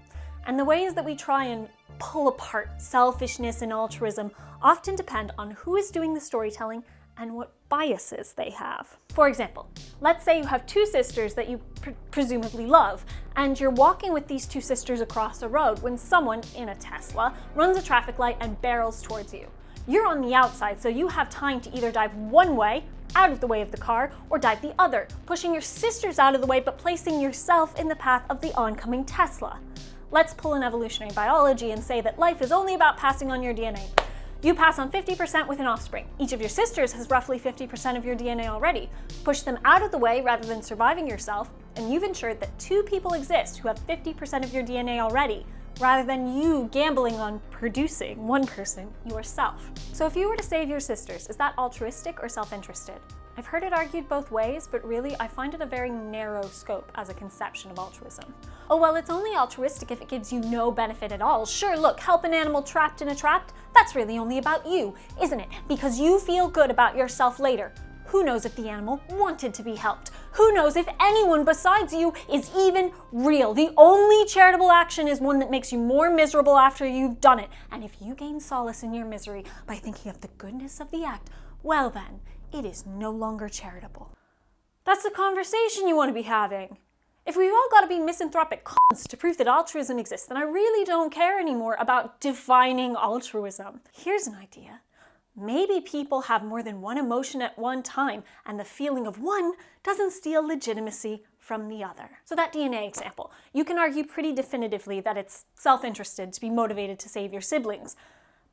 And the ways that we try and pull apart selfishness and altruism often depend on who is doing the storytelling and what biases they have. For example, let's say you have two sisters that you presumably love, and you're walking with these two sisters across a road when someone, in a Tesla, runs a traffic light and barrels towards you. You're on the outside, so you have time to either dive one way, out of the way of the car, or dive the other, pushing your sisters out of the way but placing yourself in the path of the oncoming Tesla. Let's pull in evolutionary biology and say that life is only about passing on your DNA. You pass on 50% with an offspring. Each of your sisters has roughly 50% of your DNA already. Push them out of the way rather than surviving yourself, and you've ensured that two people exist who have 50% of your DNA already, rather than you gambling on producing one person yourself. So if you were to save your sisters, is that altruistic or self-interested? I've heard it argued both ways, but really I find it a very narrow scope as a conception of altruism. Oh well, it's only altruistic if it gives you no benefit at all. Sure, look, help an animal trapped in a trap, that's really only about you, isn't it? Because you feel good about yourself later. Who knows if the animal wanted to be helped? Who knows if anyone besides you is even real? The only charitable action is one that makes you more miserable after you've done it. And if you gain solace in your misery by thinking of the goodness of the act, well then, it is no longer charitable. That's the conversation you want to be having. If we've all got to be misanthropic cons to prove that altruism exists, then I really don't care anymore about defining altruism. Here's an idea. Maybe people have more than one emotion at one time, and the feeling of one doesn't steal legitimacy from the other. So that DNA example, you can argue pretty definitively that it's self-interested to be motivated to save your siblings.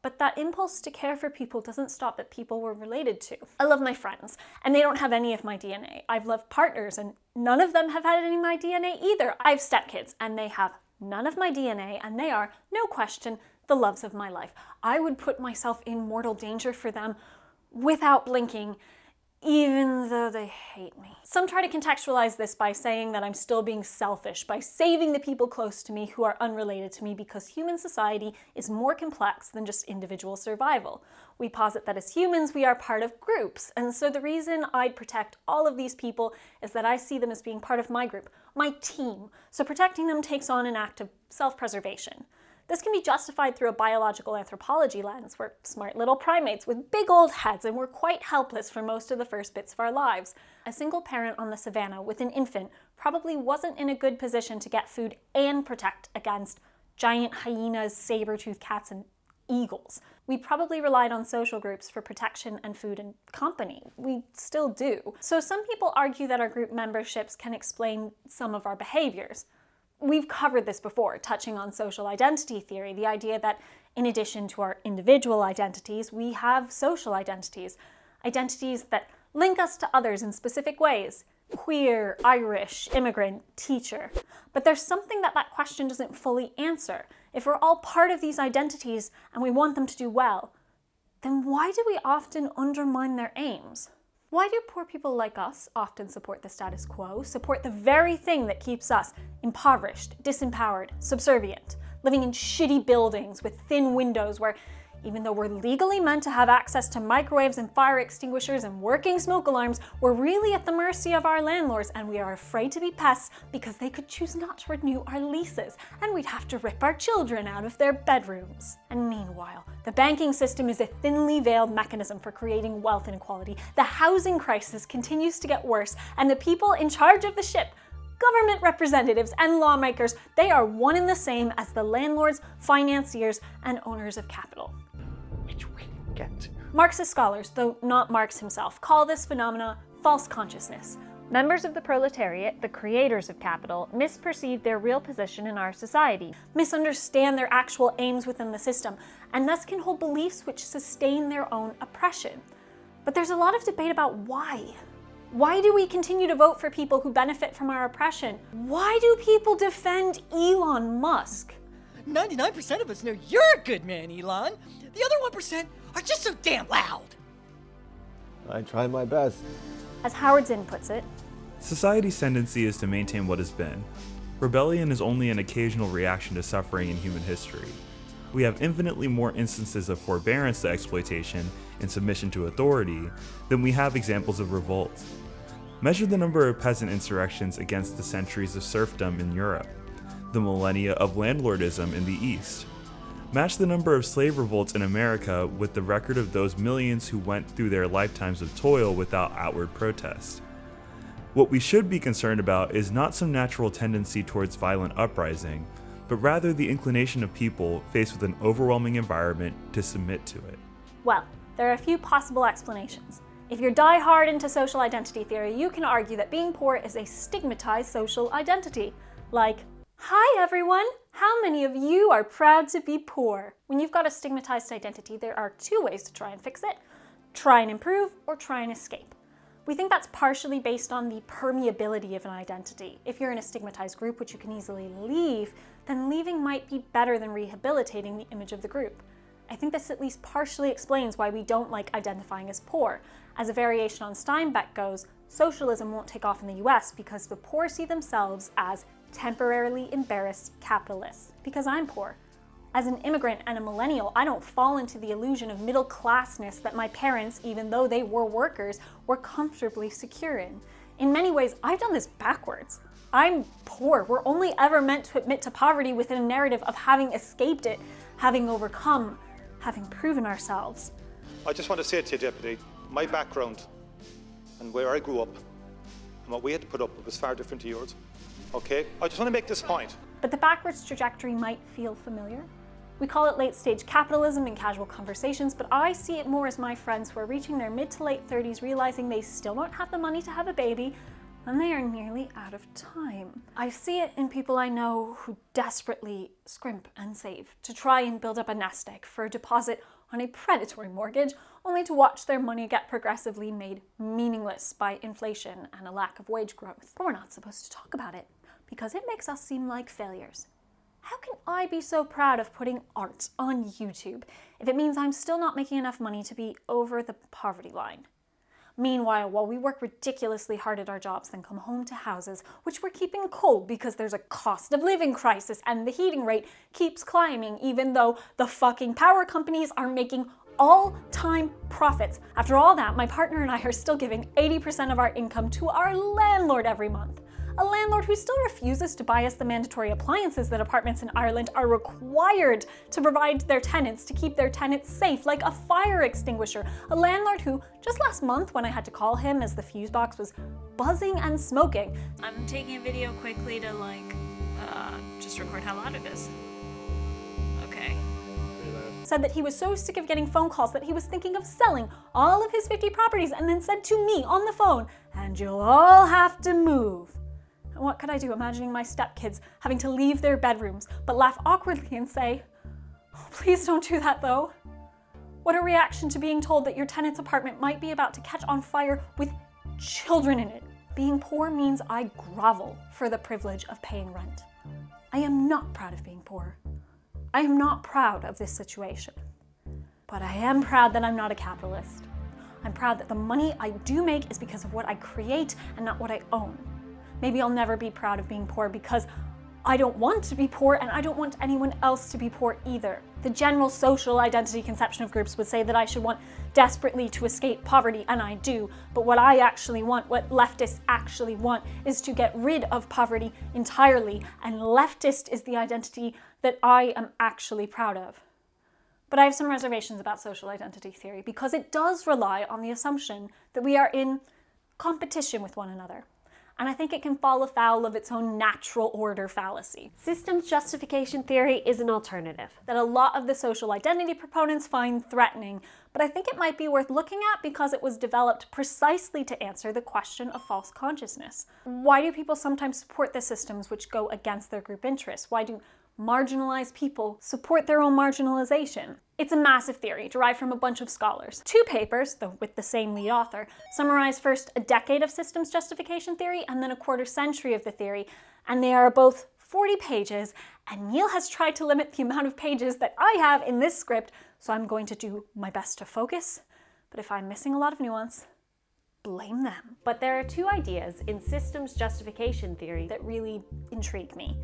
But that impulse to care for people doesn't stop at people we're related to. I love my friends, and they don't have any of my DNA. I've loved partners, and none of them have had any of my DNA either. I have stepkids, and they have none of my DNA, and they are, no question, the loves of my life. I would put myself in mortal danger for them without blinking, even though they hate me. Some try to contextualize this by saying that I'm still being selfish, by saving the people close to me who are unrelated to me, because human society is more complex than just individual survival. We posit that as humans, we are part of groups, and so the reason I'd protect all of these people is that I see them as being part of my group, my team, so protecting them takes on an act of self-preservation. This can be justified through a biological anthropology lens. We're smart little primates with big old heads, and we're quite helpless for most of the first bits of our lives. A single parent on the savannah with an infant probably wasn't in a good position to get food and protect against giant hyenas, saber-toothed cats, and eagles. We probably relied on social groups for protection and food and company. We still do. So some people argue that our group memberships can explain some of our behaviors. We've covered this before, touching on social identity theory, the idea that in addition to our individual identities, we have social identities, identities that link us to others in specific ways. Queer, Irish, immigrant, teacher. But there's something that that question doesn't fully answer. If we're all part of these identities and we want them to do well, then why do we often undermine their aims? Why do poor people like us often support the status quo, support the very thing that keeps us impoverished, disempowered, subservient, living in shitty buildings with thin windows where, even though we're legally meant to have access to microwaves and fire extinguishers and working smoke alarms, we're really at the mercy of our landlords, and we are afraid to be pests because they could choose not to renew our leases, and we'd have to rip our children out of their bedrooms. And meanwhile, the banking system is a thinly veiled mechanism for creating wealth inequality. The housing crisis continues to get worse, and the people in charge of the ship, government representatives and lawmakers, they are one and the same as the landlords, financiers, and owners of capital. Which way to get to? Marxist scholars, though not Marx himself, call this phenomena false consciousness. Members of the proletariat, the creators of capital, misperceive their real position in our society, misunderstand their actual aims within the system, and thus can hold beliefs which sustain their own oppression. But there's a lot of debate about why. Why do we continue to vote for people who benefit from our oppression? Why do people defend Elon Musk? 99% of us know you're a good man, Elon. The other 1% are just so damn loud. I try my best. As Howard Zinn puts it, society's tendency is to maintain what has been. Rebellion is only an occasional reaction to suffering in human history. We have infinitely more instances of forbearance to exploitation and submission to authority than we have examples of revolt. Measure the number of peasant insurrections against the centuries of serfdom in Europe, the millennia of landlordism in the East. Match the number of slave revolts in America with the record of those millions who went through their lifetimes of toil without outward protest. What we should be concerned about is not some natural tendency towards violent uprising, but rather the inclination of people faced with an overwhelming environment to submit to it. Well, there are a few possible explanations. If you're die-hard into social identity theory, you can argue that being poor is a stigmatized social identity. Like, hi everyone, how many of you are proud to be poor? When you've got a stigmatized identity, there are two ways to try and fix it. Try and improve, or try and escape. We think that's partially based on the permeability of an identity. If you're in a stigmatized group, which you can easily leave, then leaving might be better than rehabilitating the image of the group. I think this at least partially explains why we don't like identifying as poor. As a variation on Steinbeck goes, socialism won't take off in the US because the poor see themselves as temporarily embarrassed capitalists. Because I'm poor. As an immigrant and a millennial, I don't fall into the illusion of middle classness that my parents, even though they were workers, were comfortably secure in. In many ways, I've done this backwards. I'm poor. We're only ever meant to admit to poverty within a narrative of having escaped it, having overcome, having proven ourselves. I just want to say to you, Deputy, my background and where I grew up and what we had to put up with was far different to yours. Okay? I just want to make this point. But the backwards trajectory might feel familiar. We call it late-stage capitalism in casual conversations, but I see it more as my friends who are reaching their mid to late 30s realizing they still don't have the money to have a baby, and they are nearly out of time. I see it in people I know who desperately scrimp and save to try and build up a nest egg for a deposit on a predatory mortgage, only to watch their money get progressively made meaningless by inflation and a lack of wage growth. But we're not supposed to talk about it, because it makes us seem like failures. How can I be so proud of putting art on YouTube if it means I'm still not making enough money to be over the poverty line? Meanwhile, while we work ridiculously hard at our jobs, then come home to houses which we're keeping cold because there's a cost of living crisis and the heating rate keeps climbing even though the fucking power companies are making all-time profits. After all that, my partner and I are still giving 80% of our income to our landlord every month. A landlord who still refuses to buy us the mandatory appliances that apartments in Ireland are required to provide their tenants to keep their tenants safe, like a fire extinguisher. A landlord who, just last month when I had to call him as the fuse box was buzzing and smoking. I'm taking a video quickly to just record how loud it is. Okay. Said that he was so sick of getting phone calls that he was thinking of selling all of his 50 properties and then said to me on the phone, "And you'll all have to move." And what could I do imagining my stepkids having to leave their bedrooms, but laugh awkwardly and say, "Oh, please don't do that though." What a reaction to being told that your tenant's apartment might be about to catch on fire with children in it. Being poor means I grovel for the privilege of paying rent. I am not proud of being poor. I am not proud of this situation. But I am proud that I'm not a capitalist. I'm proud that the money I do make is because of what I create and not what I own. Maybe I'll never be proud of being poor because I don't want to be poor and I don't want anyone else to be poor either. The general social identity conception of groups would say that I should want desperately to escape poverty, and I do. But what I actually want, what leftists actually want, is to get rid of poverty entirely, and leftist is the identity that I am actually proud of. But I have some reservations about social identity theory because it does rely on the assumption that we are in competition with one another. And I think it can fall afoul of its own natural order fallacy. Systems justification theory is an alternative that a lot of the social identity proponents find threatening, but I think it might be worth looking at because it was developed precisely to answer the question of false consciousness. Why do people sometimes support the systems which go against their group interests? Why do marginalized people support their own marginalization? It's a massive theory derived from a bunch of scholars. 2 papers, though with the same lead author, summarize first a decade of systems justification theory and then a quarter century of the theory, and they are both 40 pages, and Neil has tried to limit the amount of pages that I have in this script, so I'm going to do my best to focus, but if I'm missing a lot of nuance, blame them. But there are 2 ideas in systems justification theory that really intrigue me.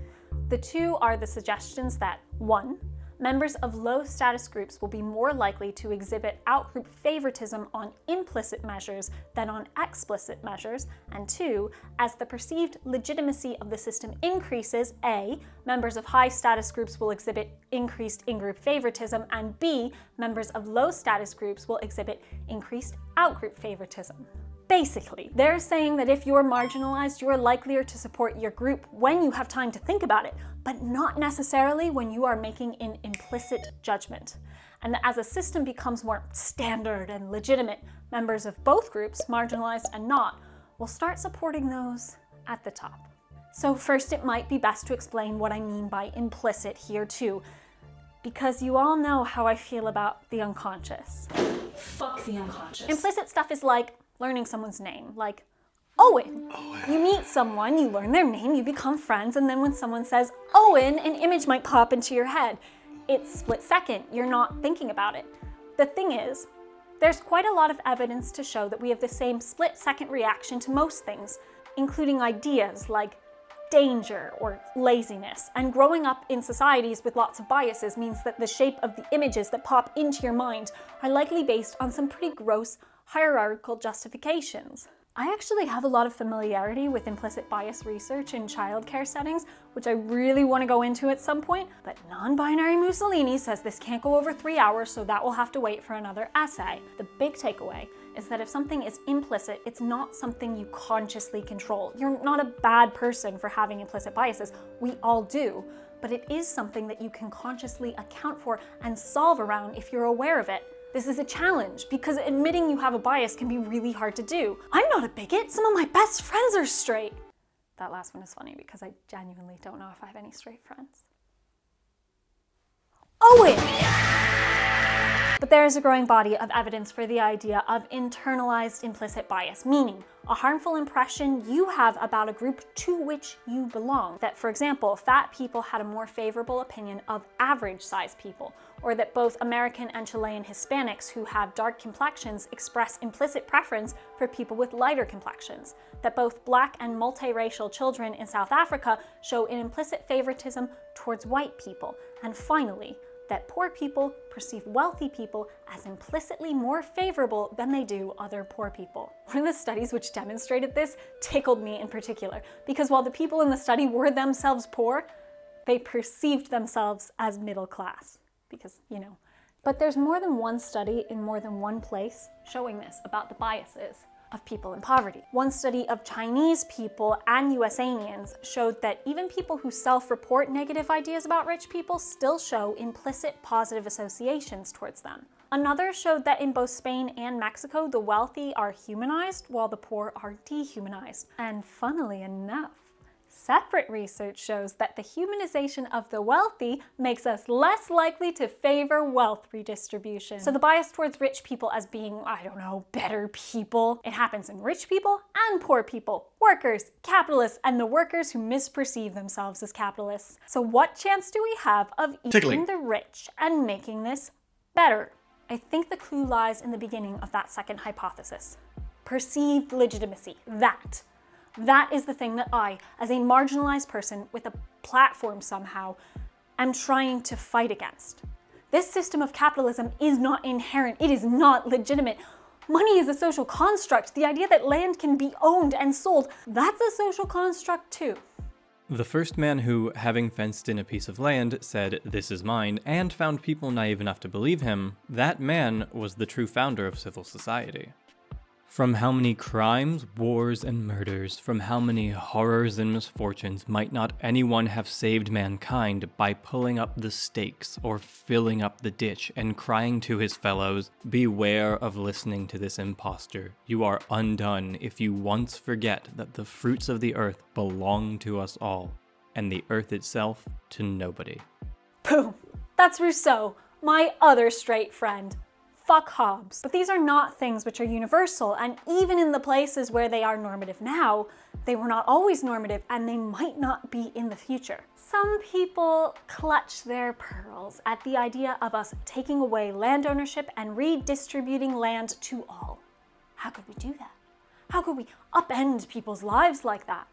The 2 are the suggestions that 1, members of low status groups will be more likely to exhibit outgroup favoritism on implicit measures than on explicit measures, and 2, as the perceived legitimacy of the system increases, A, members of high status groups will exhibit increased in-group favoritism, and B, members of low status groups will exhibit increased outgroup favoritism. Basically, they're saying that if you're marginalized, you're likelier to support your group when you have time to think about it, but not necessarily when you are making an implicit judgment. And that as a system becomes more standard and legitimate, members of both groups, marginalized and not, will start supporting those at the top. So first, it might be best to explain what I mean by implicit here too, because you all know how I feel about the unconscious. Fuck the unconscious. Implicit stuff is like learning someone's name, like Owen. You meet someone, you learn their name, you become friends, and then when someone says Owen, an image might pop into your head. It's split second, you're not thinking about it. The thing is, there's quite a lot of evidence to show that we have the same split second reaction to most things, including ideas like danger or laziness. And growing up in societies with lots of biases means that the shape of the images that pop into your mind are likely based on some pretty gross hierarchical justifications. I actually have a lot of familiarity with implicit bias research in childcare settings, which I really want to go into at some point, but non-binary Mussolini says this can't go over 3 hours, so that will have to wait for another essay. The big takeaway is that if something is implicit, it's not something you consciously control. You're not a bad person for having implicit biases. We all do, but it is something that you can consciously account for and solve around if you're aware of it. This is a challenge because admitting you have a bias can be really hard to do. I'm not a bigot. Some of my best friends are straight. That last one is funny because I genuinely don't know if I have any straight friends. Owen! But there is a growing body of evidence for the idea of internalized implicit bias, meaning a harmful impression you have about a group to which you belong. That, for example, fat people had a more favorable opinion of average-sized people, or that both American and Chilean Hispanics who have dark complexions express implicit preference for people with lighter complexions, that both Black and multiracial children in South Africa show an implicit favoritism towards white people, and finally, that poor people perceive wealthy people as implicitly more favorable than they do other poor people. One of the studies which demonstrated this tickled me in particular, because while the people in the study were themselves poor, they perceived themselves as middle class. Because, you know. But there's more than one study in more than one place showing this about the biases of people in poverty. One study of Chinese people and USAnians showed that even people who self-report negative ideas about rich people still show implicit positive associations towards them. Another showed that in both Spain and Mexico, the wealthy are humanized while the poor are dehumanized. And funnily enough, separate research shows that the humanization of the wealthy makes us less likely to favor wealth redistribution. So the bias towards rich people as being, I don't know, better people, it happens in rich people and poor people, workers, capitalists, and the workers who misperceive themselves as capitalists. So what chance do we have of eating the rich and making this better? I think the clue lies in the beginning of that second hypothesis. Perceived legitimacy, That is the thing that I, as a marginalized person with a platform somehow, am trying to fight against. This system of capitalism is not inherent. It is not legitimate. Money is a social construct. The idea that land can be owned and sold, that's a social construct too. The first man who, having fenced in a piece of land, said, "This is mine," and found people naive enough to believe him, that man was the true founder of civil society. From how many crimes, wars, and murders, from how many horrors and misfortunes might not anyone have saved mankind by pulling up the stakes or filling up the ditch and crying to his fellows, "Beware of listening to this impostor. You are undone if you once forget that the fruits of the earth belong to us all, and the earth itself to nobody." Boom! That's Rousseau, my other straight friend. Fuck Hobbes. But these are not things which are universal, and even in the places where they are normative now, they were not always normative, and they might not be in the future. Some people clutch their pearls at the idea of us taking away land ownership and redistributing land to all. How could we do that? How could we upend people's lives like that?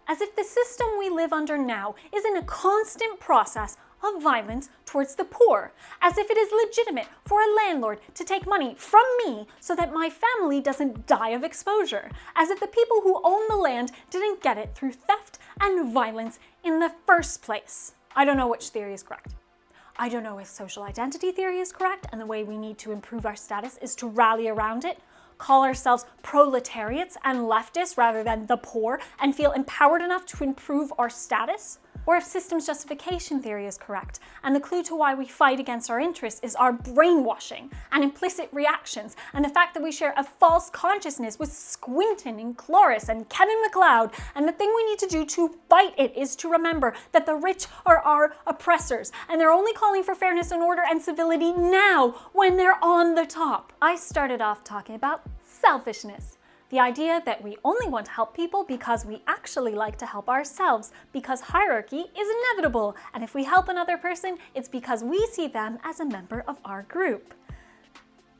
As if the system we live under now isn't a constant process of violence towards the poor, as if it is legitimate for a landlord to take money from me so that my family doesn't die of exposure, as if the people who own the land didn't get it through theft and violence in the first place. I don't know which theory is correct. I don't know if social identity theory is correct and the way we need to improve our status is to rally around it, call ourselves proletariats and leftists rather than the poor, and feel empowered enough to improve our status. Or if systems justification theory is correct, and the clue to why we fight against our interests is our brainwashing and implicit reactions, and the fact that we share a false consciousness with Squinton and Cloris and Kevin McCloud, and the thing we need to do to fight it is to remember that the rich are our oppressors, and they're only calling for fairness and order and civility now when they're on the top. I started off talking about selfishness, The idea that we only want to help people because we actually like to help ourselves, because hierarchy is inevitable, and if we help another person, it's because we see them as a member of our group.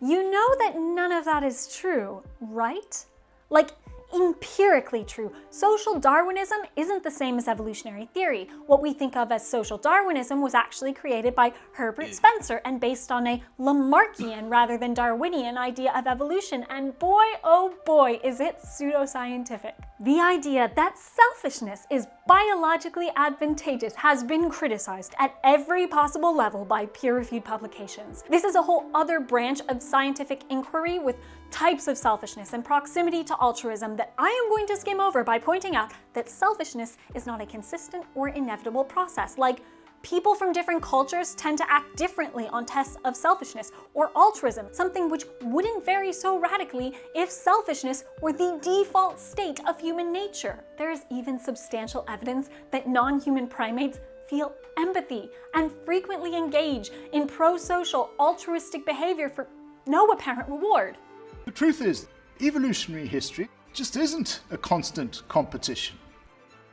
You know that none of that is true, right? Like, empirically true. Social Darwinism isn't the same as evolutionary theory. What we think of as social Darwinism was actually created by Herbert Spencer and based on a Lamarckian rather than Darwinian idea of evolution, and boy, oh boy, is it pseudoscientific. The idea that selfishness is biologically advantageous has been criticized at every possible level by peer-reviewed publications. This is a whole other branch of scientific inquiry with types of selfishness and proximity to altruism that I am going to skim over by pointing out that selfishness is not a consistent or inevitable process. Like, people from different cultures tend to act differently on tests of selfishness or altruism, something which wouldn't vary so radically if selfishness were the default state of human nature. There is even substantial evidence that non-human primates feel empathy and frequently engage in pro-social altruistic behavior for no apparent reward. The truth is, evolutionary history just isn't a constant competition.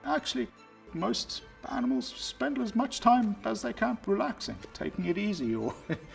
Actually, most animals spend as much time as they can relaxing, taking it easy, or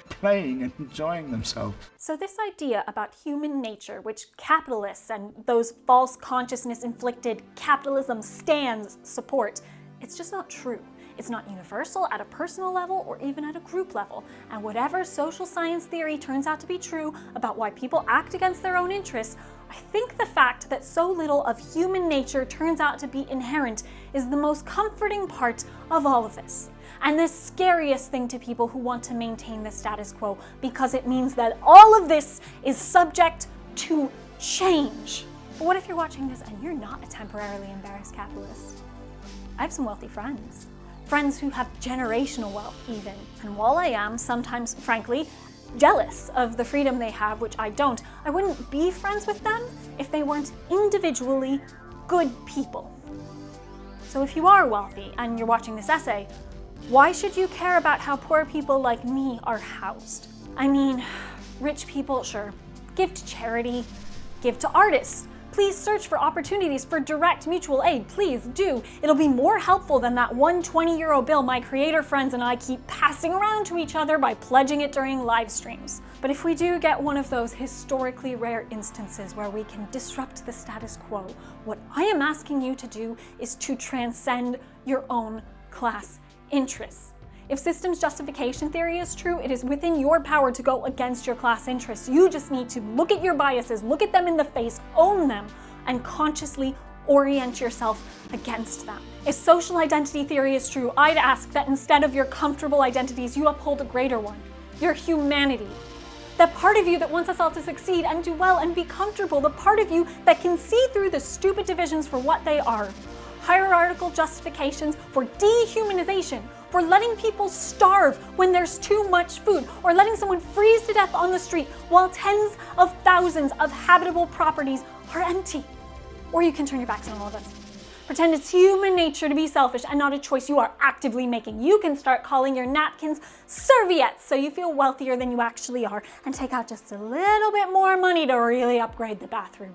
playing and enjoying themselves. So this idea about human nature, which capitalists and those false consciousness-inflicted capitalism stands support, it's just not true. It's not universal at a personal level or even at a group level. And whatever social science theory turns out to be true about why people act against their own interests, I think the fact that so little of human nature turns out to be inherent is the most comforting part of all of this. And the scariest thing to people who want to maintain the status quo, because it means that all of this is subject to change. But what if you're watching this and you're not a temporarily embarrassed capitalist? I have some wealthy friends. Friends who have generational wealth even. And while I am sometimes, frankly, jealous of the freedom they have, which I don't, I wouldn't be friends with them if they weren't individually good people. So if you are wealthy and you're watching this essay, why should you care about how poor people like me are housed? I mean, rich people, sure, give to charity, give to artists. Please search for opportunities for direct mutual aid, please do. It'll be more helpful than that one 20-euro bill my creator friends and I keep passing around to each other by pledging it during live streams. But if we do get one of those historically rare instances where we can disrupt the status quo, what I am asking you to do is to transcend your own class interests. If systems justification theory is true, it is within your power to go against your class interests. You just need to look at your biases, look at them in the face, own them, and consciously orient yourself against them. If social identity theory is true, I'd ask that instead of your comfortable identities, you uphold a greater one, your humanity. That part of you that wants us all to succeed and do well and be comfortable, the part of you that can see through the stupid divisions for what they are. Hierarchical justifications for dehumanization, for letting people starve when there's too much food, or letting someone freeze to death on the street while tens of thousands of habitable properties are empty. Or you can turn your backs on all of us. Pretend it's human nature to be selfish and not a choice you are actively making. You can start calling your napkins serviettes so you feel wealthier than you actually are, and take out just a little bit more money to really upgrade the bathroom.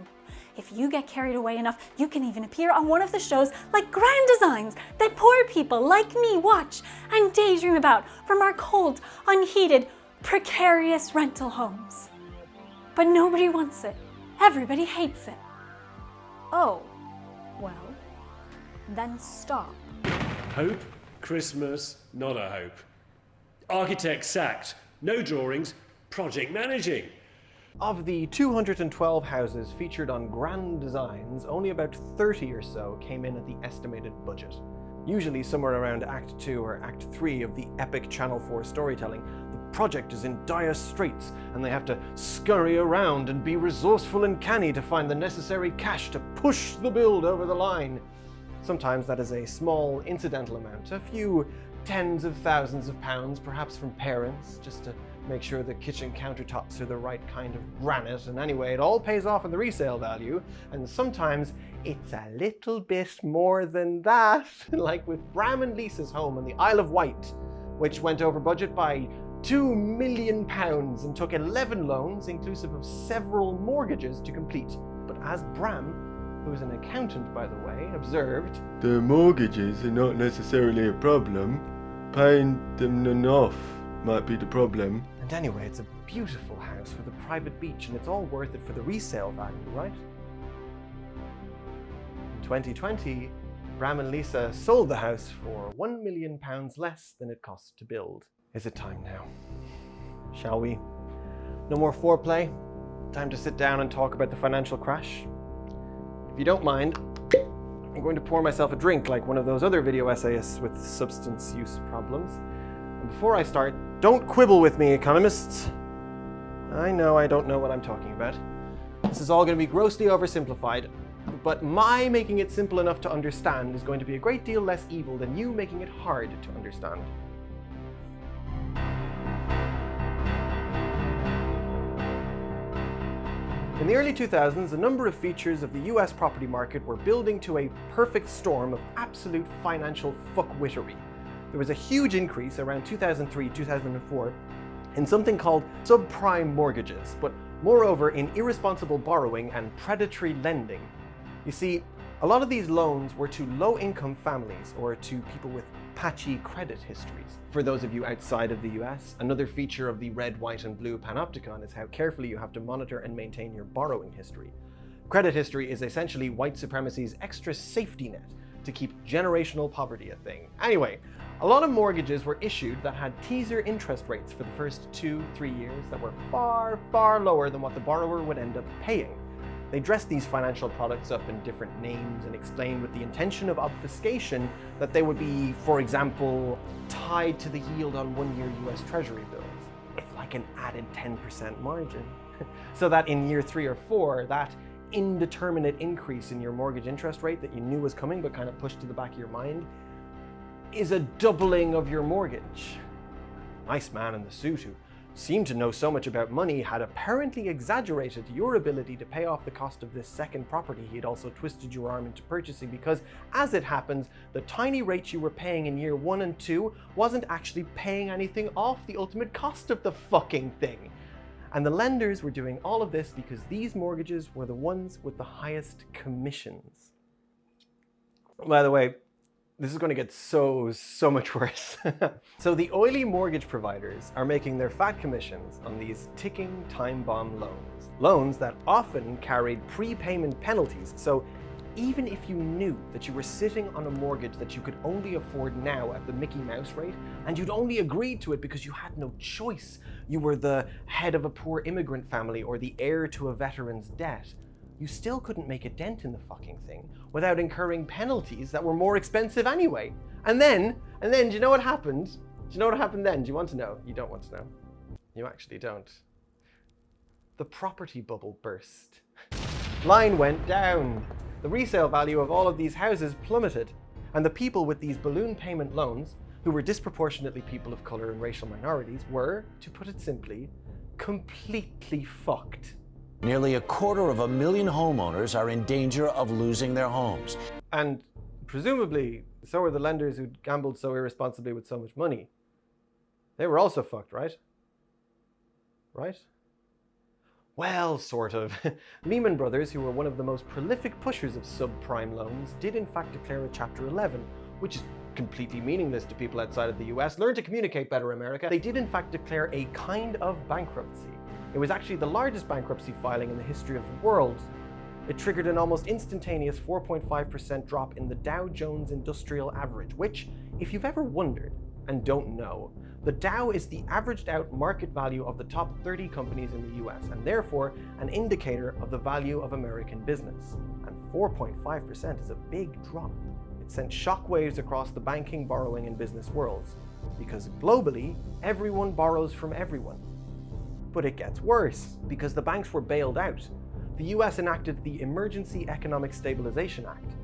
If you get carried away enough, you can even appear on one of the shows like Grand Designs that poor people like me watch and daydream about from our cold, unheated, precarious rental homes. But nobody wants it. Everybody hates it. Oh, well, then stop. Hope, Christmas, not a hope. Architect sacked, no drawings, project managing. Of the 212 houses featured on Grand Designs, only about 30 or so came in at the estimated budget. Usually somewhere around Act 2 or Act 3 of the epic Channel 4 storytelling, the project is in dire straits and they have to scurry around and be resourceful and canny to find the necessary cash to push the build over the line. Sometimes that is a small incidental amount, a few tens of thousands of pounds, perhaps from parents, just to make sure the kitchen countertops are the right kind of granite, and anyway, it all pays off in the resale value, and sometimes it's a little bit more than that, like with Bram and Lisa's home on the Isle of Wight, which went over budget by £2 million and took 11 loans, inclusive of several mortgages, to complete. But as Bram, who's an accountant by the way, observed, The mortgages are not necessarily a problem. Paying them off might be the problem. and anyway, it's a beautiful house with a private beach and it's all worth it for the resale value, right? In 2020, Bram and Lisa sold the house for £1 million less than it cost to build. Is it time now? Shall we? No more foreplay? Time to sit down and talk about the financial crash? If you don't mind, I'm going to pour myself a drink like one of those other video essayists with substance use problems. And before I start, don't quibble with me, economists. I know I don't know what I'm talking about. This is all going to be grossly oversimplified, but my making it simple enough to understand is going to be a great deal less evil than you making it hard to understand. In the early 2000s, a number of features of the US property market were building to a perfect storm of absolute financial fuckwittery. There was a huge increase around 2003-2004 in something called subprime mortgages, but moreover in irresponsible borrowing and predatory lending. You see, a lot of these loans were to low-income families or to people with patchy credit histories. For those of you outside of the US, another feature of the red, white and blue panopticon is how carefully you have to monitor and maintain your borrowing history. Credit history is essentially white supremacy's extra safety net to keep generational poverty a thing. Anyway, a lot of mortgages were issued that had teaser interest rates for the first 2-3 years that were far, far lower than what the borrower would end up paying. They dressed these financial products up in different names and explained with the intention of obfuscation that they would be, for example, tied to the yield on one-year US Treasury bills, with like an added 10% margin. So that in year 3 or 4, that indeterminate increase in your mortgage interest rate that you knew was coming but kind of pushed to the back of your mind is a doubling of your mortgage. Nice man in the suit who seemed to know so much about money had apparently exaggerated your ability to pay off the cost of this second property he had also twisted your arm into purchasing because, as it happens, the tiny rate you were paying in year 1 and 2 wasn't actually paying anything off the ultimate cost of the fucking thing. And the lenders were doing all of this because these mortgages were the ones with the highest commissions. By the way, this is going to get so much worse. So the oily mortgage providers are making their fat commissions on these ticking time bomb loans. Loans that often carried prepayment penalties. So even if you knew that you were sitting on a mortgage that you could only afford now at the Mickey Mouse rate, and you'd only agreed to it because you had no choice, you were the head of a poor immigrant family or the heir to a veteran's debt, you still couldn't make a dent in the fucking thing without incurring penalties that were more expensive anyway. And then, do you know what happened? Do you know what happened then? Do you want to know? You don't want to know. You actually don't. The property bubble burst. Line went down. The resale value of all of these houses plummeted. And the people with these balloon payment loans, who were disproportionately people of color and racial minorities, were, to put it simply, completely fucked. Nearly 250,000 homeowners are in danger of losing their homes. And presumably, so are the lenders who gambled so irresponsibly with so much money. They were also fucked, right? Right? Well, sort of. Lehman Brothers, who were one of the most prolific pushers of subprime loans, did in fact declare a Chapter 11, which is completely meaningless to people outside of the US. Learn to communicate better, America. They did in fact declare a kind of bankruptcy. It was actually the largest bankruptcy filing in the history of the world. It triggered an almost instantaneous 4.5% drop in the Dow Jones Industrial Average, which, if you've ever wondered and don't know, the Dow is the averaged out market value of the top 30 companies in the US, and therefore an indicator of the value of American business. And 4.5% is a big drop. It sent shockwaves across the banking, borrowing, and business worlds, because globally, everyone borrows from everyone. But it gets worse, because the banks were bailed out. The US enacted the Emergency Economic Stabilization Act.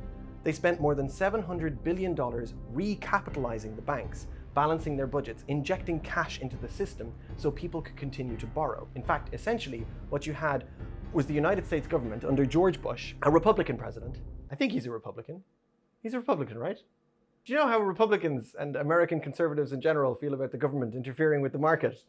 They spent more than $700 billion recapitalizing the banks, balancing their budgets, injecting cash into the system so people could continue to borrow. In fact, essentially, what you had was the United States government under George Bush, a Republican president. I think he's a Republican. He's a Republican, right? Do you know how Republicans and American conservatives in general feel about the government interfering with the market?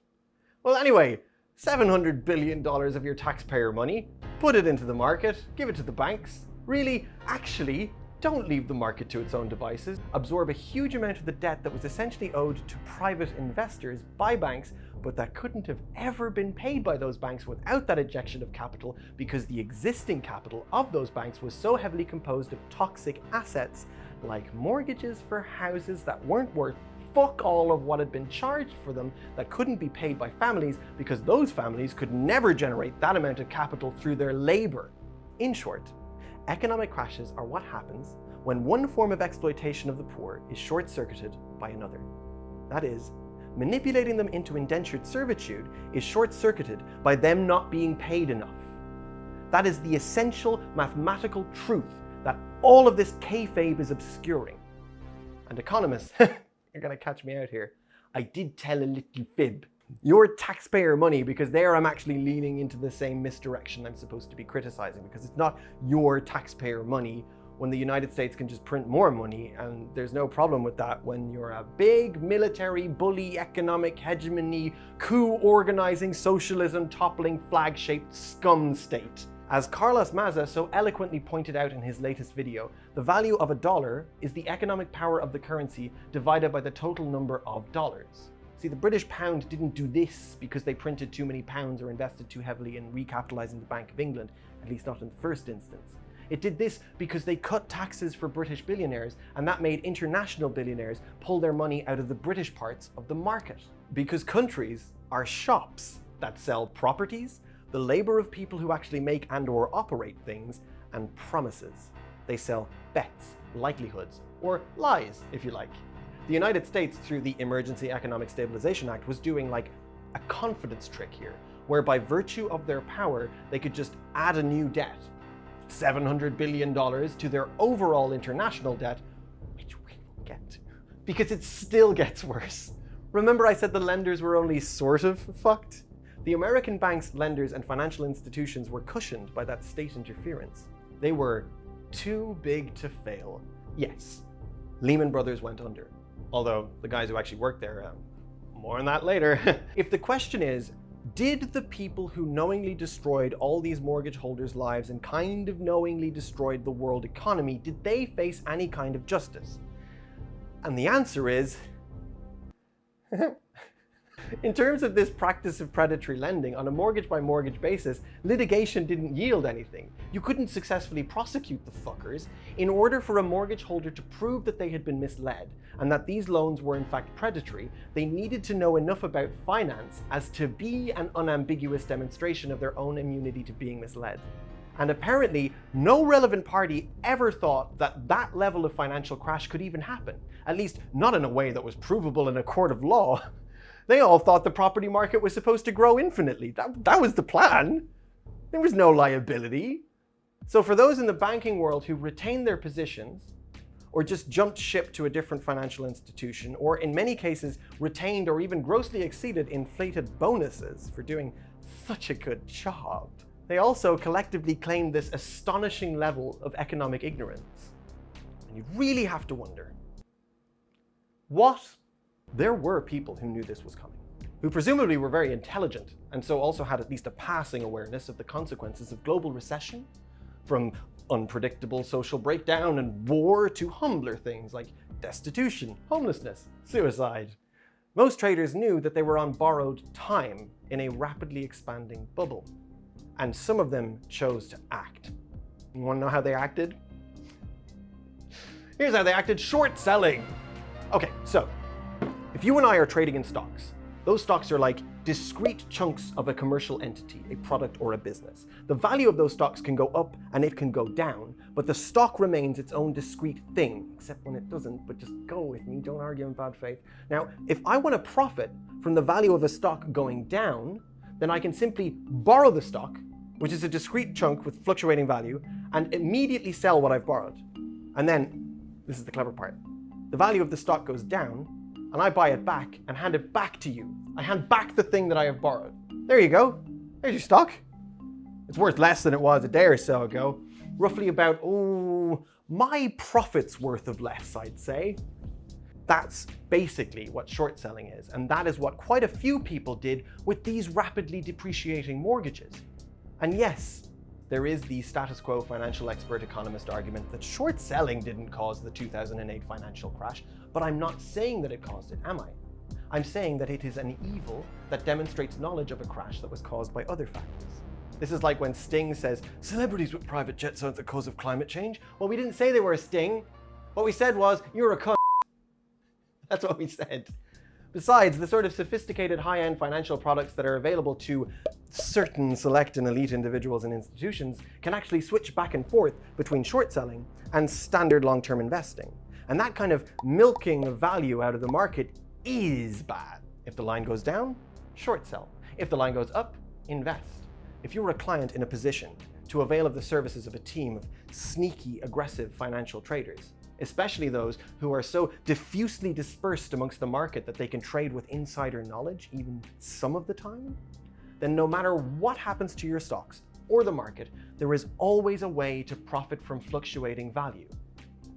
Well, anyway, $700 billion of your taxpayer money, put it into the market, give it to the banks. Really, actually, don't leave the market to its own devices. Absorb a huge amount of the debt that was essentially owed to private investors by banks, but that couldn't have ever been paid by those banks without that injection of capital, because the existing capital of those banks was so heavily composed of toxic assets like mortgages for houses that weren't worth fuck all of what had been charged for them, that couldn't be paid by families because those families could never generate that amount of capital through their labor. In short, economic crashes are what happens when one form of exploitation of the poor is short-circuited by another. That is, manipulating them into indentured servitude is short-circuited by them not being paid enough. That is the essential mathematical truth that all of this kayfabe is obscuring. And economists, you're gonna catch me out here, I did tell a little fib. Your taxpayer money, because there I'm actually leaning into the same misdirection I'm supposed to be criticizing, because it's not your taxpayer money when the United States can just print more money, and there's no problem with that when you're a big military, bully, economic hegemony, coup organizing, socialism toppling, flag-shaped scum state. As Carlos Maza so eloquently pointed out in his latest video, the value of a dollar is the economic power of the currency divided by the total number of dollars. See, the British pound didn't do this because they printed too many pounds or invested too heavily in recapitalizing the Bank of England, at least not in the first instance. It did this because they cut taxes for British billionaires, and that made international billionaires pull their money out of the British parts of the market. Because countries are shops that sell properties, the labor of people who actually make and/or operate things, and promises. They sell bets, likelihoods, or lies, if you like. The United States, through the Emergency Economic Stabilization Act, was doing like a confidence trick here, where by virtue of their power, they could just add a new debt, $700 billion, to their overall international debt, which we will get to, because it still gets worse. Remember I said the lenders were only sort of fucked? The American banks, lenders, and financial institutions were cushioned by that state interference. They were too big to fail. Yes, Lehman Brothers went under. Although the guys who actually worked there, more on that later. If the question is, did the people who knowingly destroyed all these mortgage holders' lives and kind of knowingly destroyed the world economy, did they face any kind of justice? And the answer is, in terms of this practice of predatory lending on a mortgage-by-mortgage basis, litigation didn't yield anything. You couldn't successfully prosecute the fuckers. In order for a mortgage holder to prove that they had been misled and that these loans were in fact predatory, they needed to know enough about finance as to be an unambiguous demonstration of their own immunity to being misled. And apparently, no relevant party ever thought that that level of financial crash could even happen, at least not in a way that was provable in a court of law. They all thought the property market was supposed to grow infinitely. That was the plan. There was no liability. So for those in the banking world who retained their positions, or just jumped ship to a different financial institution, or in many cases retained or even grossly exceeded inflated bonuses for doing such a good job, they also collectively claimed this astonishing level of economic ignorance. And you really have to wonder, what? There were people who knew this was coming, who presumably were very intelligent, and so also had at least a passing awareness of the consequences of global recession, from unpredictable social breakdown and war to humbler things like destitution, homelessness, suicide. Most traders knew that they were on borrowed time in a rapidly expanding bubble, and some of them chose to act. You want to know how they acted? Here's how they acted: short selling. Okay, so if you and I are trading in stocks, those stocks are like discrete chunks of a commercial entity, a product or a business. The value of those stocks can go up and it can go down, but the stock remains its own discrete thing, except when it doesn't, but just go with me, don't argue in bad faith. Now, if I want to profit from the value of a stock going down, then I can simply borrow the stock, which is a discrete chunk with fluctuating value, and immediately sell what I've borrowed. And then, this is the clever part, the value of the stock goes down, and I buy it back and hand it back to you. I hand back the thing that I have borrowed. There you go. There's your stock. It's worth less than it was a day or so ago. Roughly about, my profit's worth of less, I'd say. That's basically what short selling is, and that is what quite a few people did with these rapidly depreciating mortgages. And yes, there is the status quo financial expert economist argument that short selling didn't cause the 2008 financial crash, but I'm not saying that it caused it, am I? I'm saying that it is an evil that demonstrates knowledge of a crash that was caused by other factors. This is like when Sting says, celebrities with private jets aren't the cause of climate change. Well, we didn't say they were a Sting. What we said was, you're a cunt. That's what we said. Besides, the sort of sophisticated high-end financial products that are available to certain select and elite individuals and institutions can actually switch back and forth between short selling and standard long-term investing. And that kind of milking of value out of the market is bad. If the line goes down, short sell. If the line goes up, invest. If you're a client in a position to avail of the services of a team of sneaky, aggressive financial traders, especially those who are so diffusely dispersed amongst the market that they can trade with insider knowledge even some of the time, then no matter what happens to your stocks or the market, there is always a way to profit from fluctuating value.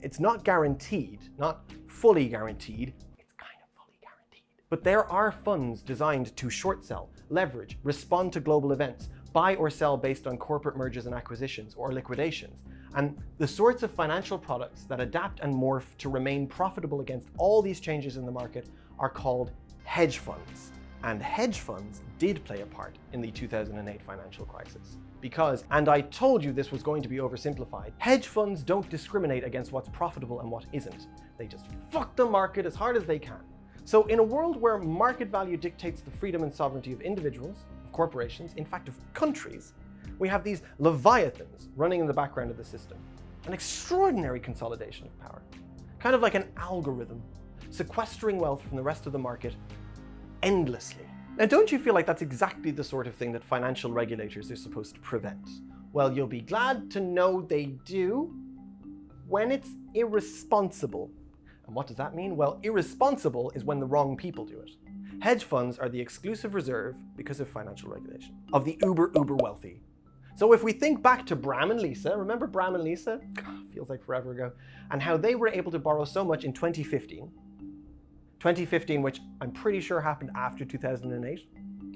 It's not guaranteed, not fully guaranteed, it's kind of fully guaranteed. But there are funds designed to short sell, leverage, respond to global events, buy or sell based on corporate mergers and acquisitions or liquidations. And the sorts of financial products that adapt and morph to remain profitable against all these changes in the market are called hedge funds. And hedge funds did play a part in the 2008 financial crisis. Because, and I told you this was going to be oversimplified, hedge funds don't discriminate against what's profitable and what isn't. They just fuck the market as hard as they can. So in a world where market value dictates the freedom and sovereignty of individuals, of corporations, in fact of countries, we have these leviathans running in the background of the system. An extraordinary consolidation of power. Kind of like an algorithm, sequestering wealth from the rest of the market endlessly. Now, don't you feel like that's exactly the sort of thing that financial regulators are supposed to prevent? Well, you'll be glad to know they do when it's irresponsible. And what does that mean? Well, irresponsible is when the wrong people do it. Hedge funds are the exclusive reserve, because of financial regulation, of the uber wealthy. So if we think back to Bram and Lisa, remember Bram and Lisa? Feels like forever ago. And how they were able to borrow so much in 2015. 2015, which I'm pretty sure happened after 2008.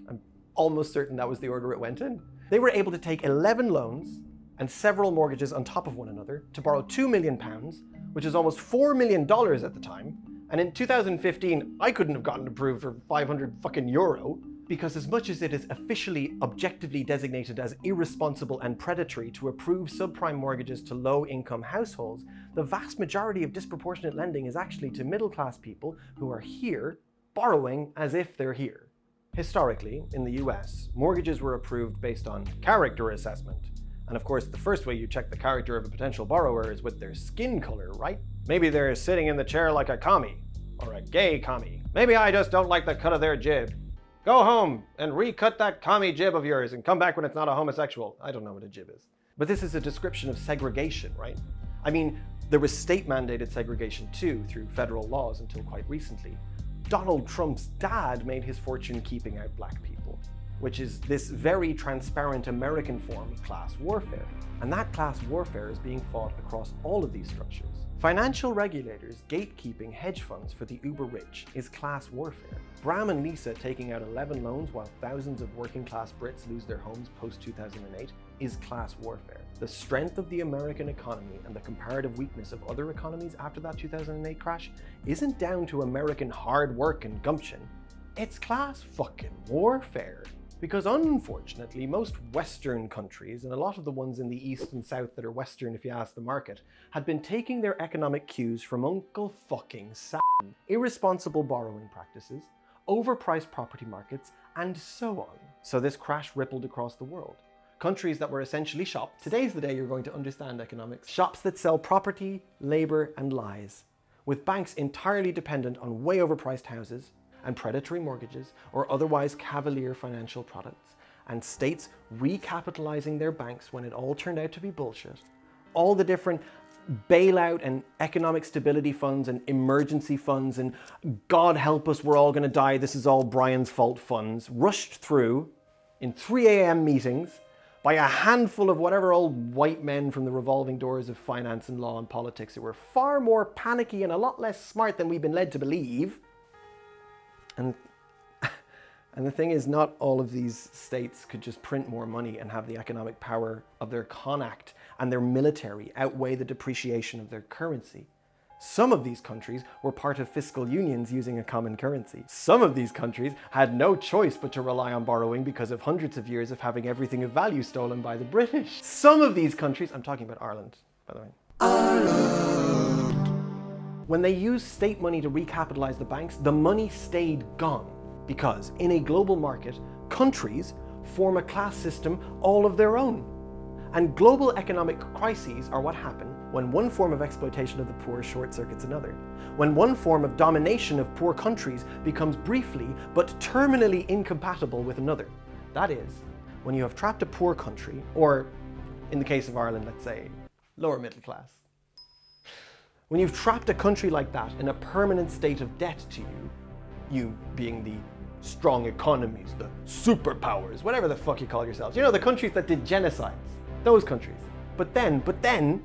I'm almost certain that was the order it went in. They were able to take 11 loans and several mortgages on top of one another to borrow £2 million, which is almost $4 million at the time. And in 2015, I couldn't have gotten approved for 500 fucking euro, because as much as it is officially objectively designated as irresponsible and predatory to approve subprime mortgages to low-income households, the vast majority of disproportionate lending is actually to middle-class people who are here borrowing as if they're here. Historically, in the US, mortgages were approved based on character assessment. And of course, the first way you check the character of a potential borrower is with their skin color, right? Maybe they're sitting in the chair like a commie, or a gay commie. Maybe I just don't like the cut of their jib. Go home and recut that commie jib of yours and come back when it's not a homosexual. I don't know what a jib is. But this is a description of segregation, right? I mean, there was state-mandated segregation too through federal laws until quite recently. Donald Trump's dad made his fortune keeping out black people, which is this very transparent American form of class warfare. And that class warfare is being fought across all of these structures. Financial regulators gatekeeping hedge funds for the uber-rich is class warfare. Bram and Lisa taking out 11 loans while thousands of working-class Brits lose their homes post-2008 is class warfare. The strength of the American economy and the comparative weakness of other economies after that 2008 crash isn't down to American hard work and gumption. It's class fucking warfare. Because unfortunately, most Western countries, and a lot of the ones in the East and South that are Western if you ask the market, had been taking their economic cues from Uncle fucking Sam. Irresponsible borrowing practices, overpriced property markets, and so on. So this crash rippled across the world. Countries that were essentially shops. Today's the day you're going to understand economics. Shops that sell property, labor, and lies, with banks entirely dependent on way overpriced houses, and predatory mortgages, or otherwise cavalier financial products, and states recapitalizing their banks when it all turned out to be bullshit. All the different bailout and economic stability funds and emergency funds and God help us, we're all gonna die, this is all Brian's fault funds, rushed through in 3 a.m. meetings by a handful of whatever old white men from the revolving doors of finance and law and politics who were far more panicky and a lot less smart than we've been led to believe. And the thing is, not all of these states could just print more money and have the economic power of their connacht and their military outweigh the depreciation of their currency. Some of these countries were part of fiscal unions using a common currency. Some of these countries had no choice but to rely on borrowing because of hundreds of years of having everything of value stolen by the British. Some of these countries, I'm talking about Ireland, by the way. Ireland. When they used state money to recapitalize the banks, the money stayed gone. Because in a global market, countries form a class system all of their own. And global economic crises are what happen when one form of exploitation of the poor short-circuits another. When one form of domination of poor countries becomes briefly but terminally incompatible with another. That is, when you have trapped a poor country, or in the case of Ireland, let's say, lower middle class. When you've trapped a country like that in a permanent state of debt to you, you being the strong economies, the superpowers, whatever the fuck you call yourselves. You know, the countries that did genocides. Those countries. But then,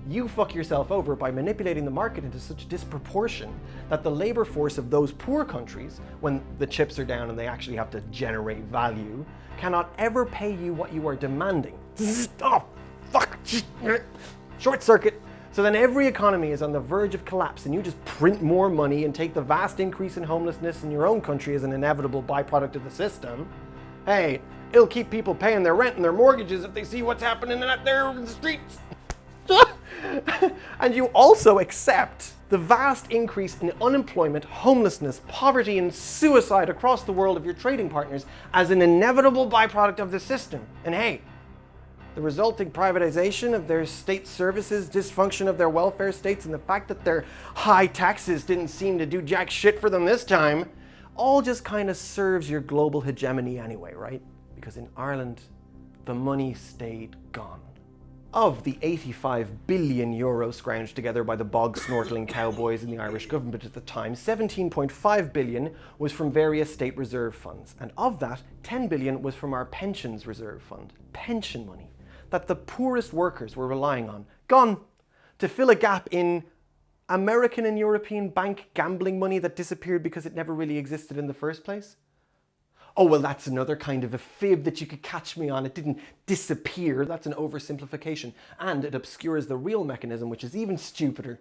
you fuck yourself over by manipulating the market into such disproportion that the labor force of those poor countries, when the chips are down and they actually have to generate value, cannot ever pay you what you are demanding. Oh, fuck! Short circuit! So then every economy is on the verge of collapse and you just print more money and take the vast increase in homelessness in your own country as an inevitable byproduct of the system. Hey, it'll keep people paying their rent and their mortgages if they see what's happening out there in the streets. And you also accept the vast increase in unemployment, homelessness, poverty, and suicide across the world of your trading partners as an inevitable byproduct of the system. And hey, the resulting privatization of their state services, dysfunction of their welfare states, and the fact that their high taxes didn't seem to do jack shit for them this time, all just kind of serves your global hegemony anyway, right? Because in Ireland, the money stayed gone. Of the 85 billion euro scrounged together by the bog-snorkeling cowboys in the Irish government at the time, 17.5 billion was from various state reserve funds. And of that, 10 billion was from our pensions reserve fund. Pension money that the poorest workers were relying on. Gone to fill a gap in American and European bank gambling money that disappeared because it never really existed in the first place. Oh, well, that's another kind of a fib that you could catch me on. It didn't disappear. That's an oversimplification. And it obscures the real mechanism, which is even stupider.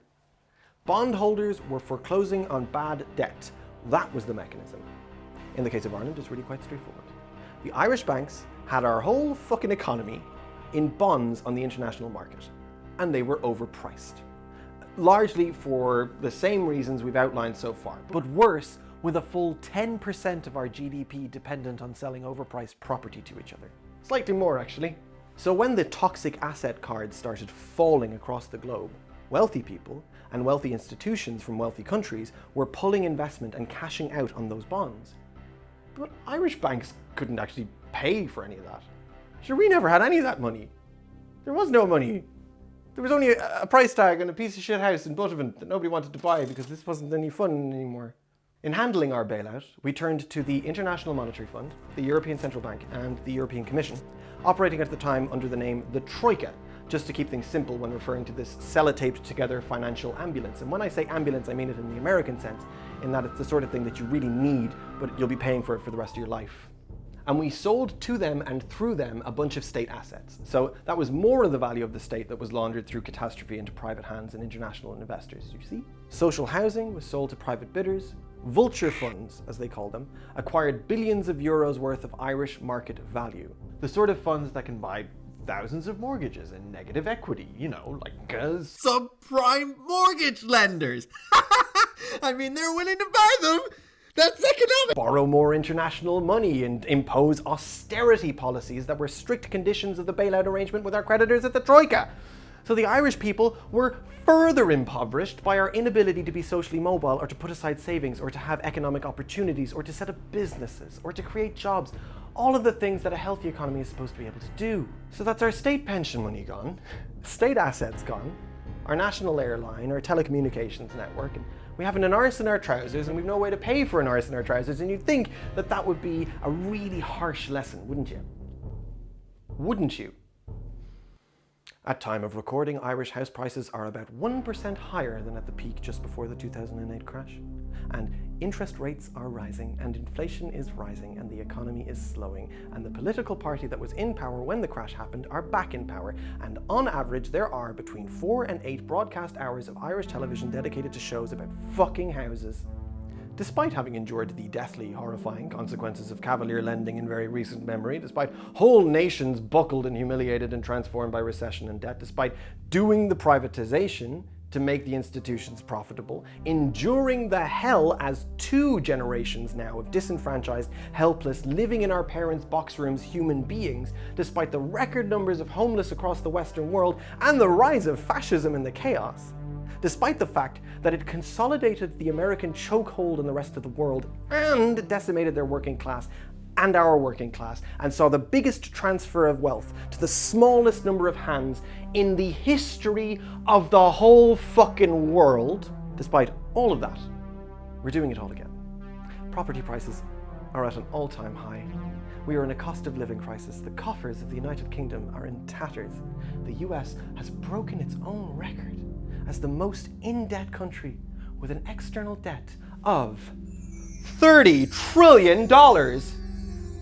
Bondholders were foreclosing on bad debt. That was the mechanism. In the case of Ireland, it's really quite straightforward. The Irish banks had our whole fucking economy in bonds on the international market. And they were overpriced. Largely for the same reasons we've outlined so far, but worse, with a full 10% of our GDP dependent on selling overpriced property to each other. Slightly more, actually. So when the toxic asset cards started falling across the globe, wealthy people and wealthy institutions from wealthy countries were pulling investment and cashing out on those bonds. But Irish banks couldn't actually pay for any of that. Sure, we never had any of that money. There was no money. There was only a price tag on a piece of shit house in Buttevant that nobody wanted to buy because this wasn't any fun anymore. In handling our bailout, we turned to the International Monetary Fund, the European Central Bank, and the European Commission, operating at the time under the name the Troika, just to keep things simple when referring to this sellotaped together financial ambulance. And when I say ambulance, I mean it in the American sense, in that it's the sort of thing that you really need, but you'll be paying for it for the rest of your life. And we sold to them and through them a bunch of state assets. So that was more of the value of the state that was laundered through catastrophe into private hands and international investors, you see? Social housing was sold to private bidders. Vulture funds, as they call them, acquired billions of euros worth of Irish market value. The sort of funds that can buy thousands of mortgages and negative equity, you know, like subprime mortgage lenders. I mean, they're willing to buy them. That's economic. Borrow more international money and impose austerity policies that were strict conditions of the bailout arrangement with our creditors at the Troika. So the Irish people were further impoverished by our inability to be socially mobile or to put aside savings or to have economic opportunities or to set up businesses or to create jobs. All of the things that a healthy economy is supposed to be able to do. So that's our state pension money gone, state assets gone, our national airline, our telecommunications network, and we haven't an arse in our trousers and we've no way to pay for an arse in our trousers, and you'd think that that would be a really harsh lesson, wouldn't you? Wouldn't you? At time of recording, Irish house prices are about 1% higher than at the peak just before the 2008 crash. And interest rates are rising, and inflation is rising, and the economy is slowing, and the political party that was in power when the crash happened are back in power, and on average there are between 4 and 8 broadcast hours of Irish television dedicated to shows about fucking houses. Despite having endured the deathly horrifying consequences of cavalier lending in very recent memory, despite whole nations buckled and humiliated and transformed by recession and debt, despite doing the privatization to make the institutions profitable, enduring the hell as 2 generations now of disenfranchised, helpless, living in our parents' box rooms human beings, despite the record numbers of homeless across the Western world and the rise of fascism and the chaos, despite the fact that it consolidated the American chokehold on the rest of the world and decimated their working class and our working class, and saw the biggest transfer of wealth to the smallest number of hands in the history of the whole fucking world. Despite all of that, we're doing it all again. Property prices are at an all-time high. We are in a cost of living crisis. The coffers of the United Kingdom are in tatters. The US has broken its own record as the most in-debt country with an external debt of $30 trillion.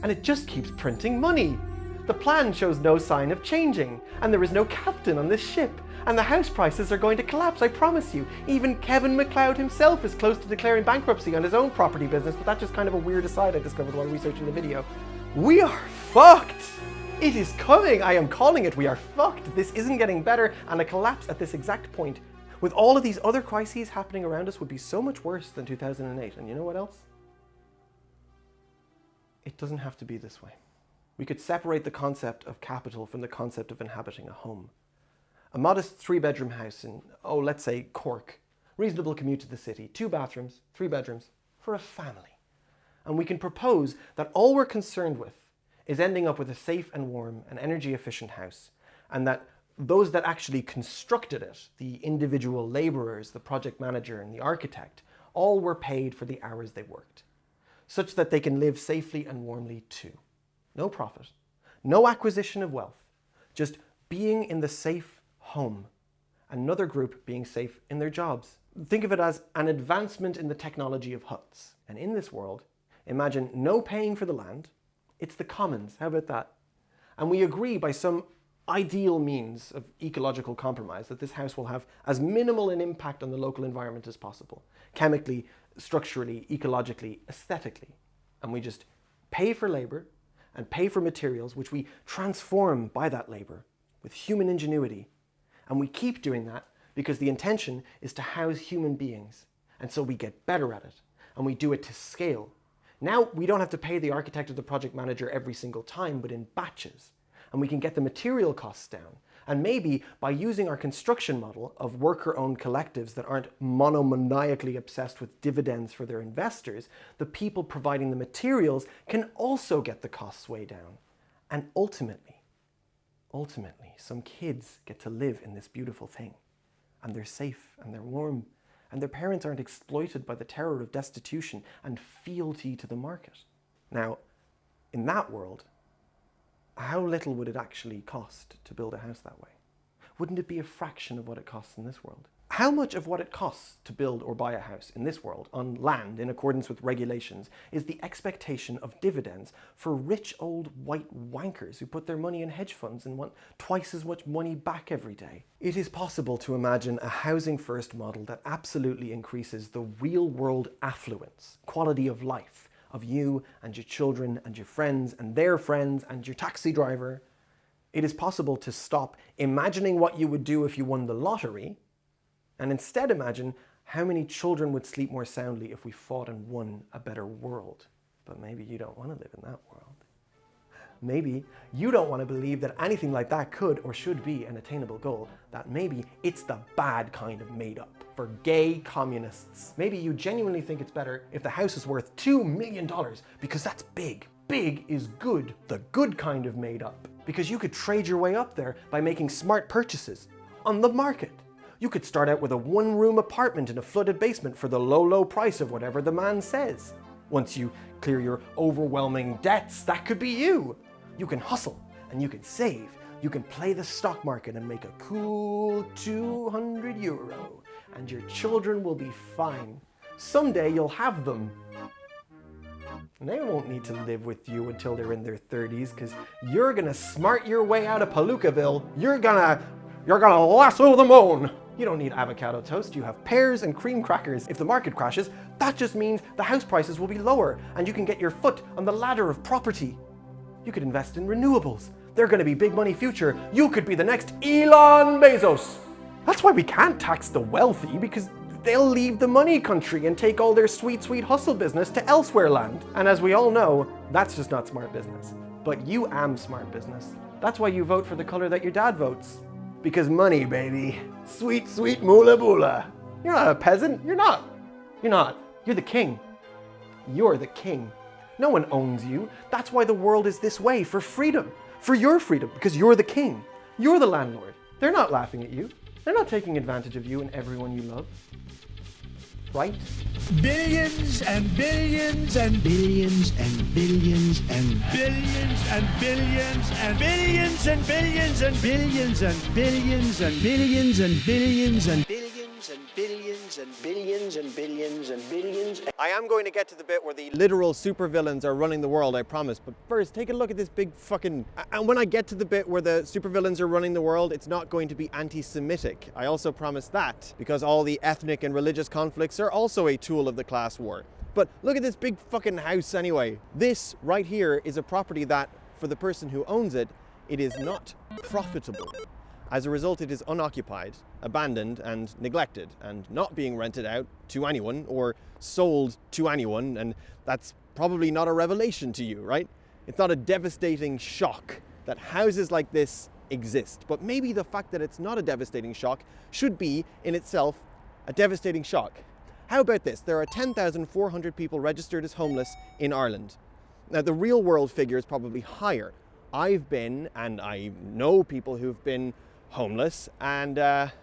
And it just keeps printing money. The plan shows no sign of changing, and there is no captain on this ship. And the house prices are going to collapse, I promise you. Even Kevin McCloud himself is close to declaring bankruptcy on his own property business, but that's just kind of a weird aside I discovered while researching the video. We are fucked! It is coming, I am calling it, we are fucked. This isn't getting better, and a collapse at this exact point, with all of these other crises happening around us, would be so much worse than 2008. And you know what else? It doesn't have to be this way. We could separate the concept of capital from the concept of inhabiting a home. A modest 3-bedroom house in, let's say Cork. Reasonable commute to the city. 2 bathrooms, 3 bedrooms, for a family. And we can propose that all we're concerned with is ending up with a safe and warm and energy efficient house, and that those that actually constructed it, the individual laborers, the project manager and the architect, all were paid for the hours they worked, such that they can live safely and warmly too. No profit, no acquisition of wealth, just being in the safe home, another group being safe in their jobs. Think of it as an advancement in the technology of huts. And in this world, imagine no paying for the land, it's the commons, how about that? And we agree by some ideal means of ecological compromise that this house will have as minimal an impact on the local environment as possible, chemically, structurally, ecologically, aesthetically. And we just pay for labor and pay for materials which we transform by that labor with human ingenuity. And we keep doing that because the intention is to house human beings. And so we get better at it, and we do it to scale. Now we don't have to pay the architect or the project manager every single time, but in batches. And we can get the material costs down. And maybe by using our construction model of worker-owned collectives that aren't monomaniacally obsessed with dividends for their investors, the people providing the materials can also get the costs way down. And ultimately, some kids get to live in this beautiful thing. And they're safe and they're warm. And their parents aren't exploited by the terror of destitution and fealty to the market. Now, in that world, how little would it actually cost to build a house that way? Wouldn't it be a fraction of what it costs in this world? How much of what it costs to build or buy a house in this world on land in accordance with regulations is the expectation of dividends for rich old white wankers who put their money in hedge funds and want twice as much money back every day? It is possible to imagine a housing first model that absolutely increases the real world affluence, quality of life, of you and your children and your friends and their friends and your taxi driver. It is possible to stop imagining what you would do if you won the lottery and instead imagine how many children would sleep more soundly if we fought and won a better world. But maybe you don't want to live in that world. Maybe you don't want to believe that anything like that could or should be an attainable goal, that maybe it's the bad kind of made up for gay communists. Maybe you genuinely think it's better if the house is worth $2 million because that's big. Big is good, the good kind of made up. Because you could trade your way up there by making smart purchases on the market. You could start out with a 1-room apartment in a flooded basement for the low price of whatever the man says. Once you clear your overwhelming debts, that could be you. You can hustle and you can save. You can play the stock market and make a cool 200 euro, and your children will be fine. Someday you'll have them. And they won't need to live with you until they're in their 30s, because you're gonna smart your way out of Palookaville. You're gonna lasso the moon. You don't need avocado toast, you have pears and cream crackers. If the market crashes, that just means the house prices will be lower, and you can get your foot on the ladder of property. You could invest in renewables. They're gonna be big money future. You could be the next Elon Bezos. That's why we can't tax the wealthy, because they'll leave the money country and take all their sweet, sweet hustle business to elsewhere land. And as we all know, that's just not smart business. But you am smart business. That's why you vote for the color that your dad votes. Because money, baby. Sweet, sweet moolah boolah. You're not a peasant. You're not. You're not. You're the king. You're the king. No one owns you. That's why the world is this way, for freedom. For your freedom, because you're the king. You're the landlord. They're not laughing at you. They're not taking advantage of you and everyone you love. Right? Billions and billions and billions and billions and billions and billions and billions and billions and billions and billions and billions and billions and billions and billions and billions and billions and billions. I am going to get to the bit where the literal supervillains are running the world, I promise. But first, take a look at this big fucking... And when I get to the bit where the supervillains are running the world, it's not going to be anti-Semitic. I also promise that, because all the ethnic and religious conflicts are also a tool of the class war. But look at this big fucking house anyway. This right here is a property that, for the person who owns it, it is not profitable. As a result, it is unoccupied, abandoned and neglected, and not being rented out to anyone or sold to anyone, and that's probably not a revelation to you, right? It's not a devastating shock that houses like this exist, but maybe the fact that it's not a devastating shock should be, in itself, a devastating shock. How about this? There are 10,400 people registered as homeless in Ireland. Now, the real world figure is probably higher. I've been, and I know people who've been homeless, and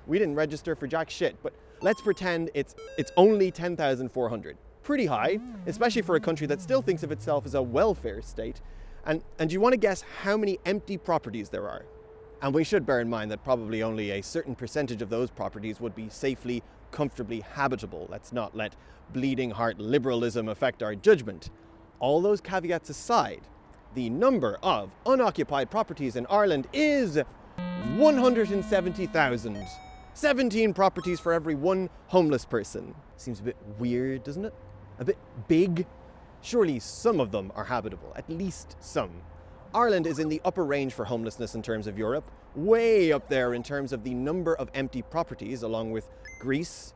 we didn't register for jack shit, but let's pretend it's only 10,400. Pretty high, especially for a country that still thinks of itself as a welfare state. And do you want to guess how many empty properties there are? And we should bear in mind that probably only a certain percentage of those properties would be safely, comfortably habitable. Let's not let bleeding heart liberalism affect our judgment. All those caveats aside, the number of unoccupied properties in Ireland is 170,000. 17 properties for every one homeless person. Seems a bit weird, doesn't it? A bit big? Surely some of them are habitable, at least some. Ireland is in the upper range for homelessness in terms of Europe, way up there in terms of the number of empty properties, along with Greece,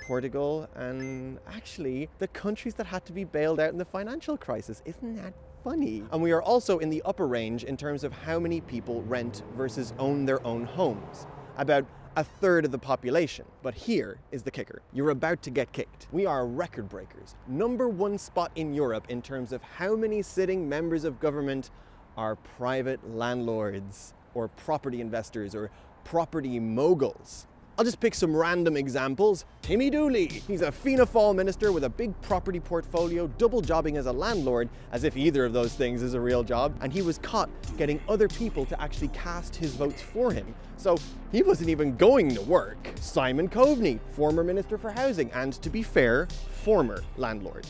Portugal, and actually the countries that had to be bailed out in the financial crisis. Isn't that funny? And we are also in the upper range in terms of how many people rent versus own their own homes. About a third of the population. But here is the kicker. You're about to get kicked. We are record breakers. #1 spot in Europe in terms of how many sitting members of government are private landlords or property investors or property moguls. I'll just pick some random examples. Timmy Dooley. He's a Fianna Fáil minister with a big property portfolio, double jobbing as a landlord, as if either of those things is a real job. And he was caught getting other people to actually cast his votes for him. So he wasn't even going to work. Simon Coveney, former Minister for Housing, and to be fair, former landlord.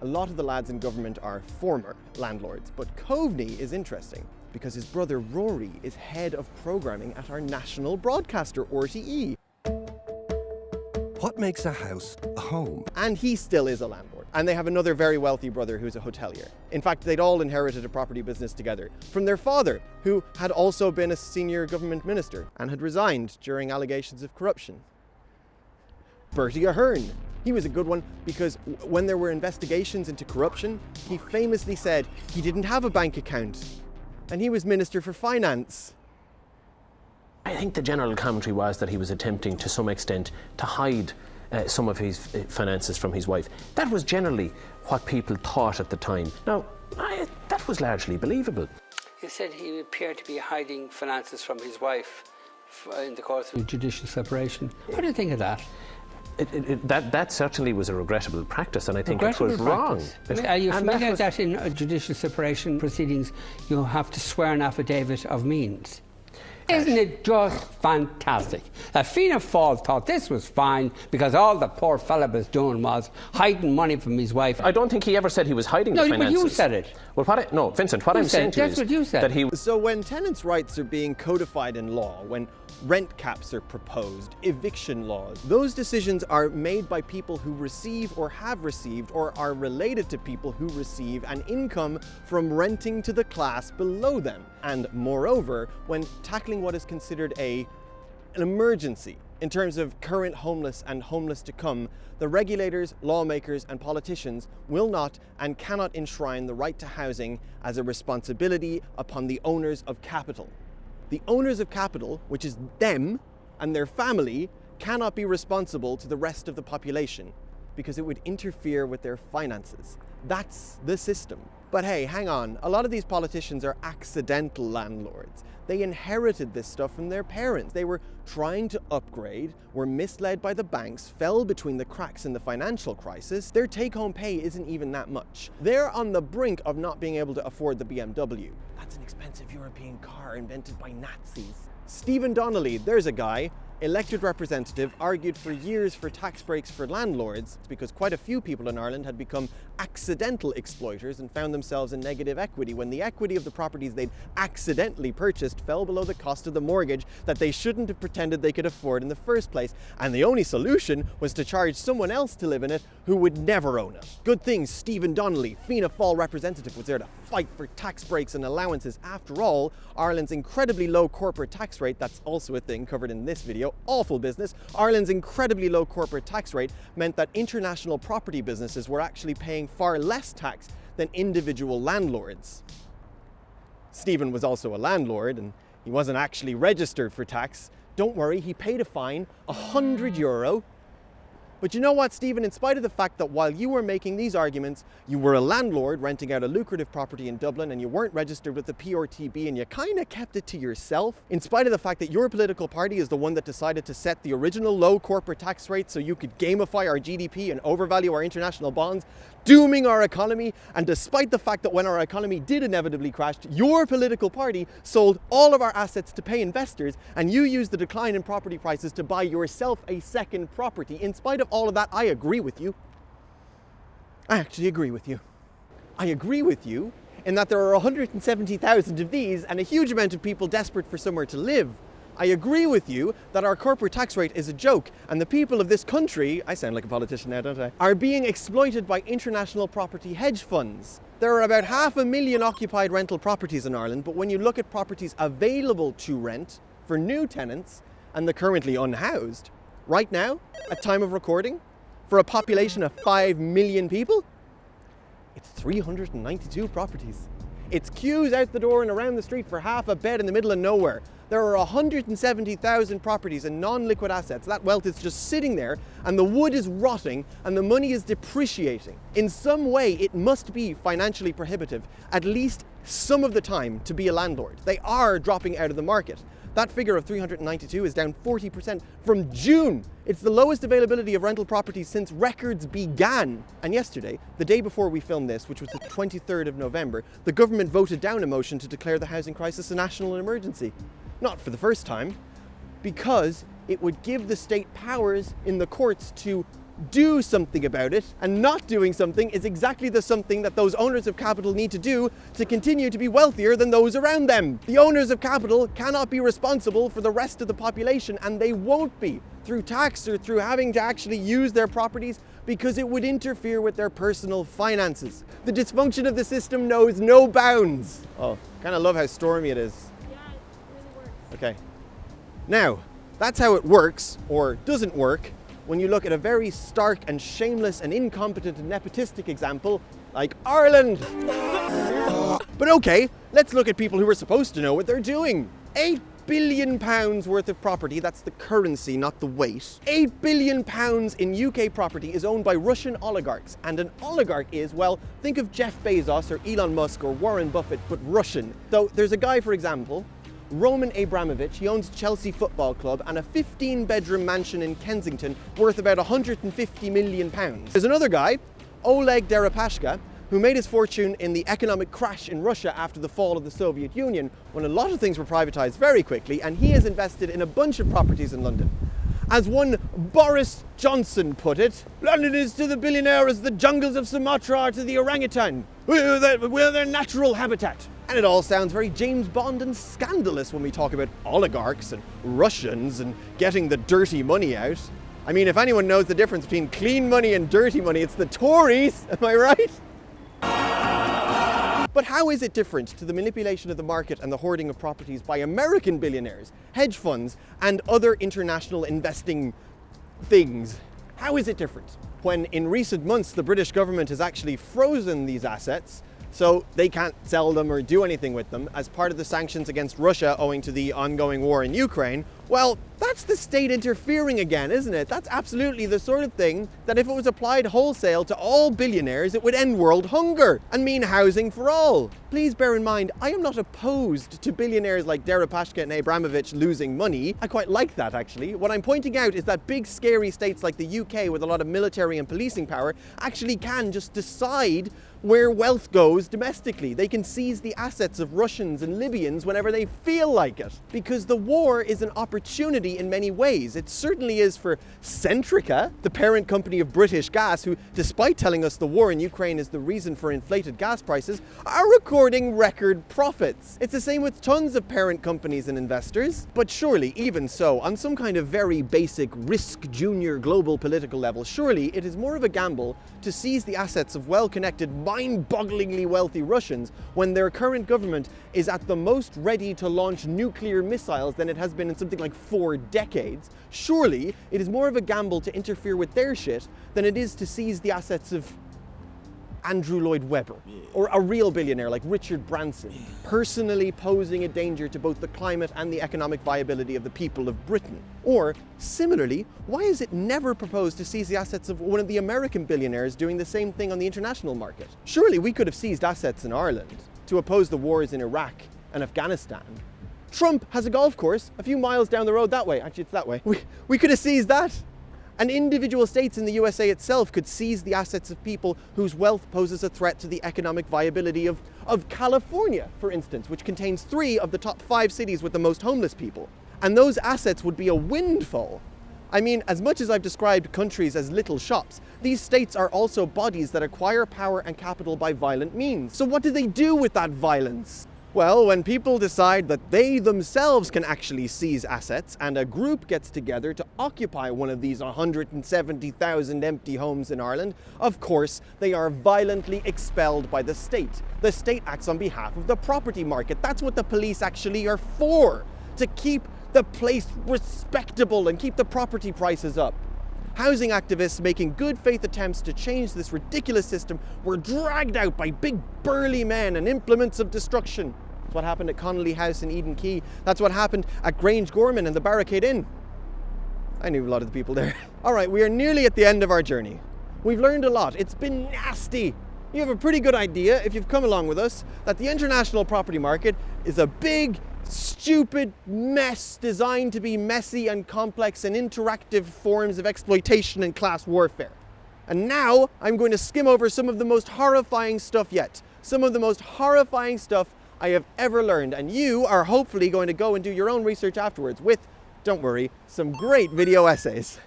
A lot of the lads in government are former landlords, but Coveney is interesting because his brother Rory is head of programming at our national broadcaster, RTE. What makes a house a home? And he still is a landlord. And they have another very wealthy brother who's a hotelier. In fact, they'd all inherited a property business together from their father, who had also been a senior government minister and had resigned during allegations of corruption. Bertie Ahern. He was a good one because when there were investigations into corruption, he famously said he didn't have a bank account and he was Minister for Finance. I think the general commentary was that he was attempting to some extent to hide some of his finances from his wife. That was generally what people thought at the time. Now, that was largely believable. He said he appeared to be hiding finances from his wife in the course of judicial separation. What do you think of that? That certainly was a regrettable practice, and I think it was wrong. Are you familiar that that in judicial separation proceedings you have to swear an affidavit of means? Isn't it just fantastic? Fianna Fáil thought this was fine because all the poor fella was doing was hiding money from his wife. I don't think he ever said he was hiding the finances. No, but you said it. Well, Vincent, what I'm saying to you is what you said. that he... So when tenants' rights are being codified in law, when rent caps are proposed, eviction laws, those decisions are made by people who receive or have received or are related to people who receive an income from renting to the class below them. And moreover, when tackling what is considered an emergency in terms of current homeless and homeless to come, the regulators, lawmakers and politicians will not and cannot enshrine the right to housing as a responsibility upon the owners of capital. The owners of capital, which is them and their family, cannot be responsible to the rest of the population because it would interfere with their finances. That's the system. But hey, hang on, a lot of these politicians are accidental landlords. They inherited this stuff from their parents. They were trying to upgrade, were misled by the banks, fell between the cracks in the financial crisis. Their take-home pay isn't even that much. They're on the brink of not being able to afford the BMW. That's an expensive European car invented by Nazis. Stephen Donnelly, there's a guy, elected representative, argued for years for tax breaks for landlords because quite a few people in Ireland had become accidental exploiters and found themselves in negative equity when the equity of the properties they'd accidentally purchased fell below the cost of the mortgage that they shouldn't have pretended they could afford in the first place. And the only solution was to charge someone else to live in it who would never own it. Good thing Stephen Donnelly, Fianna Fáil representative, was there to fight for tax breaks and allowances. After all, Ireland's incredibly low corporate tax rate, that's also a thing covered in this video, awful business. Ireland's incredibly low corporate tax rate meant that international property businesses were actually paying far less tax than individual landlords. Stephen was also a landlord and he wasn't actually registered for tax. Don't worry, he paid a fine, €100. But you know what, Stephen, in spite of the fact that while you were making these arguments, you were a landlord renting out a lucrative property in Dublin and you weren't registered with the PRTB and you kind of kept it to yourself, in spite of the fact that your political party is the one that decided to set the original low corporate tax rate so you could gamify our GDP and overvalue our international bonds, dooming our economy, and despite the fact that when our economy did inevitably crash, your political party sold all of our assets to pay investors and you used the decline in property prices to buy yourself a second property. In spite of all of that, I agree with you. I actually agree with you. I agree with you in that there are 170,000 of these and a huge amount of people desperate for somewhere to live. I agree with you that our corporate tax rate is a joke and the people of this country, I sound like a politician now, don't I, are being exploited by international property hedge funds. There are about 500,000 occupied rental properties in Ireland, but when you look at properties available to rent for new tenants and the currently unhoused, right now, at time of recording, for a population of 5 million people, it's 392 properties. It's queues out the door and around the street for half a bed in the middle of nowhere. There are 170,000 properties and non-liquid assets. That wealth is just sitting there and the wood is rotting and the money is depreciating. In some way, it must be financially prohibitive, at least some of the time, to be a landlord. They are dropping out of the market. That figure of 392 is down 40% from June. It's the lowest availability of rental properties since records began. And yesterday, the day before we filmed this, which was the 23rd of November, the government voted down a motion to declare the housing crisis a national emergency. Not for the first time, because it would give the state powers in the courts to do something about it, and not doing something is exactly the something that those owners of capital need to do to continue to be wealthier than those around them. The owners of capital cannot be responsible for the rest of the population, and they won't be through tax or through having to actually use their properties because it would interfere with their personal finances. The dysfunction of the system knows no bounds. Oh, kind of love how stormy it is. Yeah, it really works. Okay. Now, that's how it works, or doesn't work, when you look at a very stark and shameless and incompetent and nepotistic example like Ireland. But okay, let's look at people who are supposed to know what they're doing. £8 billion worth of property, that's the currency, not the weight. £8 billion in UK property is owned by Russian oligarchs. And an oligarch is, well, think of Jeff Bezos or Elon Musk or Warren Buffett, but Russian. So there's a guy, for example, Roman Abramovich. He owns Chelsea Football Club and a 15-bedroom mansion in Kensington worth about £150 million. There's another guy, Oleg Deripaska, who made his fortune in the economic crash in Russia after the fall of the Soviet Union, when a lot of things were privatized very quickly, and he has invested in a bunch of properties in London. As one Boris Johnson put it, London is to the billionaire as the jungles of Sumatra are to the orangutan. We're their natural habitat. And it all sounds very James Bond and scandalous when we talk about oligarchs and Russians and getting the dirty money out. I mean, if anyone knows the difference between clean money and dirty money, it's the Tories, am I right? But how is it different to the manipulation of the market and the hoarding of properties by American billionaires, hedge funds, and other international investing things? How is it different? When in recent months the British government has actually frozen these assets, so they can't sell them or do anything with them as part of the sanctions against Russia owing to the ongoing war in Ukraine, well, that's the state interfering again, isn't it? That's absolutely the sort of thing that if it was applied wholesale to all billionaires, it would end world hunger and mean housing for all. Please bear in mind, I am not opposed to billionaires like Deripaska and Abramovich losing money. I quite like that, actually. What I'm pointing out is that big, scary states like the UK with a lot of military and policing power actually can just decide where wealth goes domestically. They can seize the assets of Russians and Libyans whenever they feel like it. Because the war is an opportunity in many ways. It certainly is for Centrica, the parent company of British Gas, who, despite telling us the war in Ukraine is the reason for inflated gas prices, are recording record profits. It's the same with tons of parent companies and investors. But surely, even so, on some kind of very basic risk junior global political level, surely it is more of a gamble to seize the assets of well-connected, mind-bogglingly wealthy Russians when their current government is at the most ready to launch nuclear missiles than it has been in something like 4 decades. Surely it is more of a gamble to interfere with their shit than it is to seize the assets of Andrew Lloyd Webber, or a real billionaire like Richard Branson, personally posing a danger to both the climate and the economic viability of the people of Britain. Or, similarly, why is it never proposed to seize the assets of one of the American billionaires doing the same thing on the international market? Surely we could have seized assets in Ireland to oppose the wars in Iraq and Afghanistan. Trump has a golf course a few miles down the road that way. Actually, it's that way. We could have seized that. And individual states in the USA itself could seize the assets of people whose wealth poses a threat to the economic viability of California, for instance, which contains 3 of the top 5 cities with the most homeless people. And those assets would be a windfall. I mean, as much as I've described countries as little shops, these states are also bodies that acquire power and capital by violent means. So what do they do with that violence? Well, when people decide that they themselves can actually seize assets and a group gets together to occupy one of these 170,000 empty homes in Ireland, of course, they are violently expelled by the state. The state acts on behalf of the property market. That's what the police actually are for, to keep the place respectable and keep the property prices up. Housing activists making good faith attempts to change this ridiculous system were dragged out by big burly men and implements of destruction. That's what happened at Connolly House in Eden Quay. That's what happened at Grange Gorman and the Barricade Inn. I knew a lot of the people there. All right, we are nearly at the end of our journey. We've learned a lot. It's been nasty. You have a pretty good idea, if you've come along with us, that the international property market is a big, stupid mess designed to be messy and complex and interactive forms of exploitation and class warfare. And now I'm going to skim over some of the most horrifying stuff yet. Some of the most horrifying stuff I have ever learned. And you are hopefully going to go and do your own research afterwards with, don't worry, some great video essays.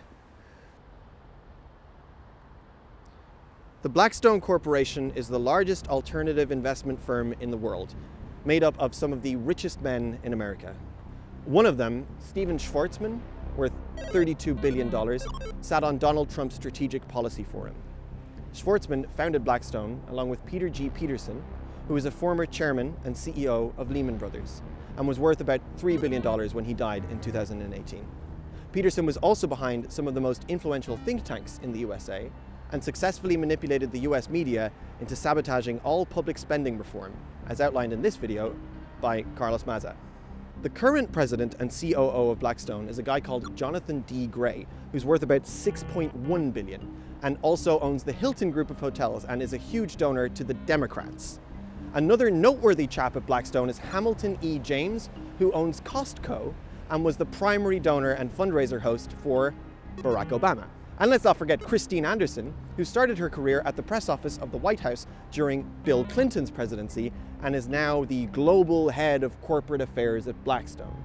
The Blackstone Corporation is the largest alternative investment firm in the world, made up of some of the richest men in America. One of them, Stephen Schwarzman, worth $32 billion, sat on Donald Trump's Strategic Policy Forum. Schwarzman founded Blackstone along with Peter G. Peterson, who was a former chairman and CEO of Lehman Brothers, and was worth about $3 billion when he died in 2018. Peterson was also behind some of the most influential think tanks in the USA, and successfully manipulated the US media into sabotaging all public spending reform, as outlined in this video by Carlos Maza. The current president and COO of Blackstone is a guy called Jonathan D. Gray, who's worth about $6.1 billion, and also owns the Hilton Group of hotels and is a huge donor to the Democrats. Another noteworthy chap at Blackstone is Hamilton E. James, who owns Costco and was the primary donor and fundraiser host for Barack Obama. And let's not forget Christine Anderson, who started her career at the press office of the White House during Bill Clinton's presidency and is now the global head of corporate affairs at Blackstone.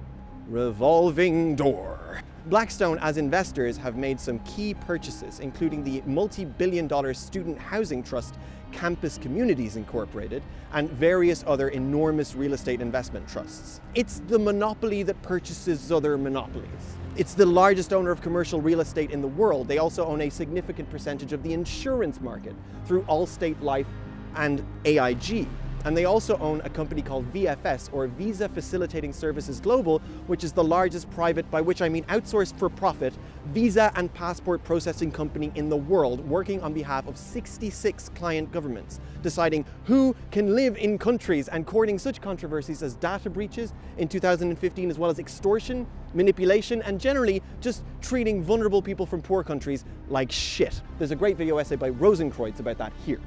Revolving door. Blackstone, as investors, have made some key purchases, including the multi-billion-dollar student housing trust Campus Communities Incorporated and various other enormous real estate investment trusts. It's the monopoly that purchases other monopolies. It's the largest owner of commercial real estate in the world. They also own a significant percentage of the insurance market through Allstate Life and AIG. And they also own a company called VFS, or Visa Facilitating Services Global, which is the largest private, by which I mean outsourced for profit, visa and passport processing company in the world, working on behalf of 66 client governments, deciding who can live in countries and courting such controversies as data breaches in 2015, as well as extortion, manipulation, and generally just treating vulnerable people from poor countries like shit. There's a great video essay by Rosenkreutz about that here.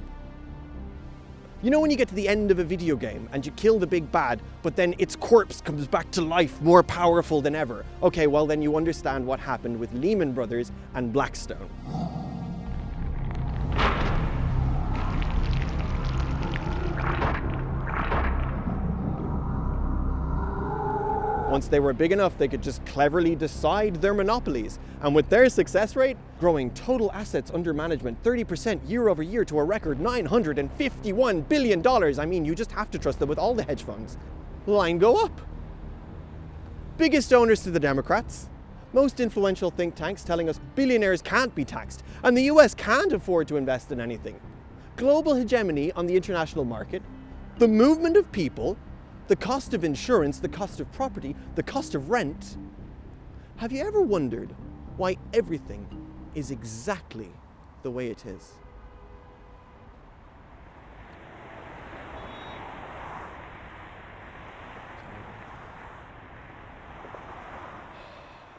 You know when you get to the end of a video game and you kill the big bad, but then its corpse comes back to life more powerful than ever? Okay, well then you understand what happened with Lehman Brothers and Blackstone. Once they were big enough, they could just cleverly decide their monopolies. And with their success rate, growing total assets under management 30% year over year to a record $951 billion. I mean, you just have to trust them with all the hedge funds. Line go up. Biggest owners to the Democrats. Most influential think tanks telling us billionaires can't be taxed, and the US can't afford to invest in anything. Global hegemony on the international market. The movement of people. The cost of insurance, the cost of property, the cost of rent. Have you ever wondered why everything is exactly the way it is?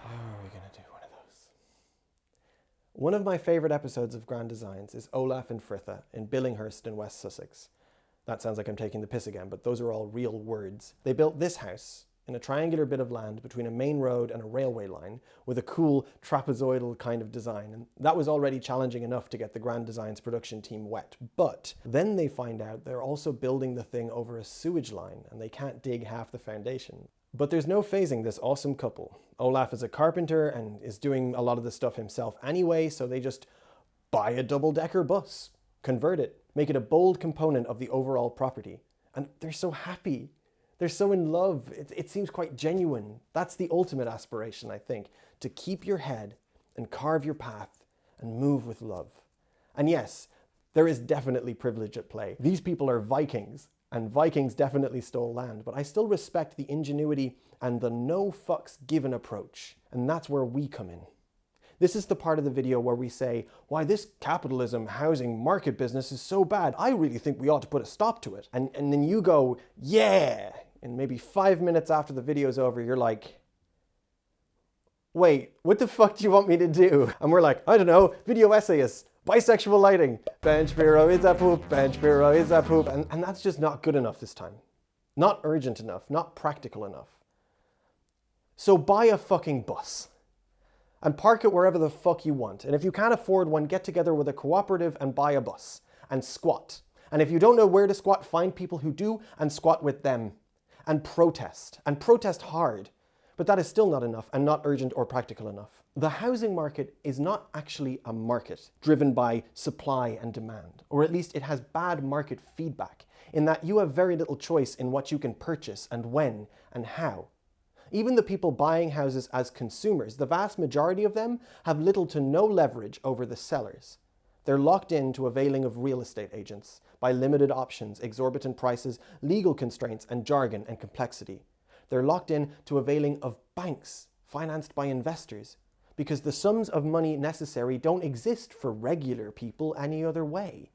How are we going to do one of those? One of my favourite episodes of Grand Designs is Olaf and Fritha in Billinghurst in West Sussex. That sounds like I'm taking the piss again, but those are all real words. They built this house in a triangular bit of land between a main road and a railway line with a cool trapezoidal kind of design. And that was already challenging enough to get the Grand Designs production team wet. But then they find out they're also building the thing over a sewage line and they can't dig half the foundation. But there's no phasing this awesome couple. Olaf is a carpenter and is doing a lot of the stuff himself anyway, so they just buy a double-decker bus, convert it, make it a bold component of the overall property. And they're so happy. They're so in love. It seems quite genuine. That's the ultimate aspiration, I think, to keep your head and carve your path and move with love. And yes, there is definitely privilege at play. These people are Vikings, and Vikings definitely stole land, but I still respect the ingenuity and the no fucks given approach. And that's where we come in. This is the part of the video where we say, why this capitalism housing market business is so bad. I really think we ought to put a stop to it. And then you go, yeah. And maybe 5 minutes after the video's over, you're like, wait, what the fuck do you want me to do? And we're like, I don't know, video essayists, bisexual lighting, bench bureau is a poop, bench bureau is a poop. And that's just not good enough this time. Not urgent enough, not practical enough. So buy a fucking bus. And park it wherever the fuck you want. And if you can't afford one, get together with a cooperative and buy a bus. And squat. And if you don't know where to squat, find people who do and squat with them. And protest. And protest hard. But that is still not enough and not urgent or practical enough. The housing market is not actually a market driven by supply and demand. Or at least it has bad market feedback in that you have very little choice in what you can purchase and when and how. Even the people buying houses as consumers, the vast majority of them have little to no leverage over the sellers. They're locked into availing of real estate agents by limited options, exorbitant prices, legal constraints, and jargon and complexity. They're locked in to availing of banks financed by investors because the sums of money necessary don't exist for regular people any other way.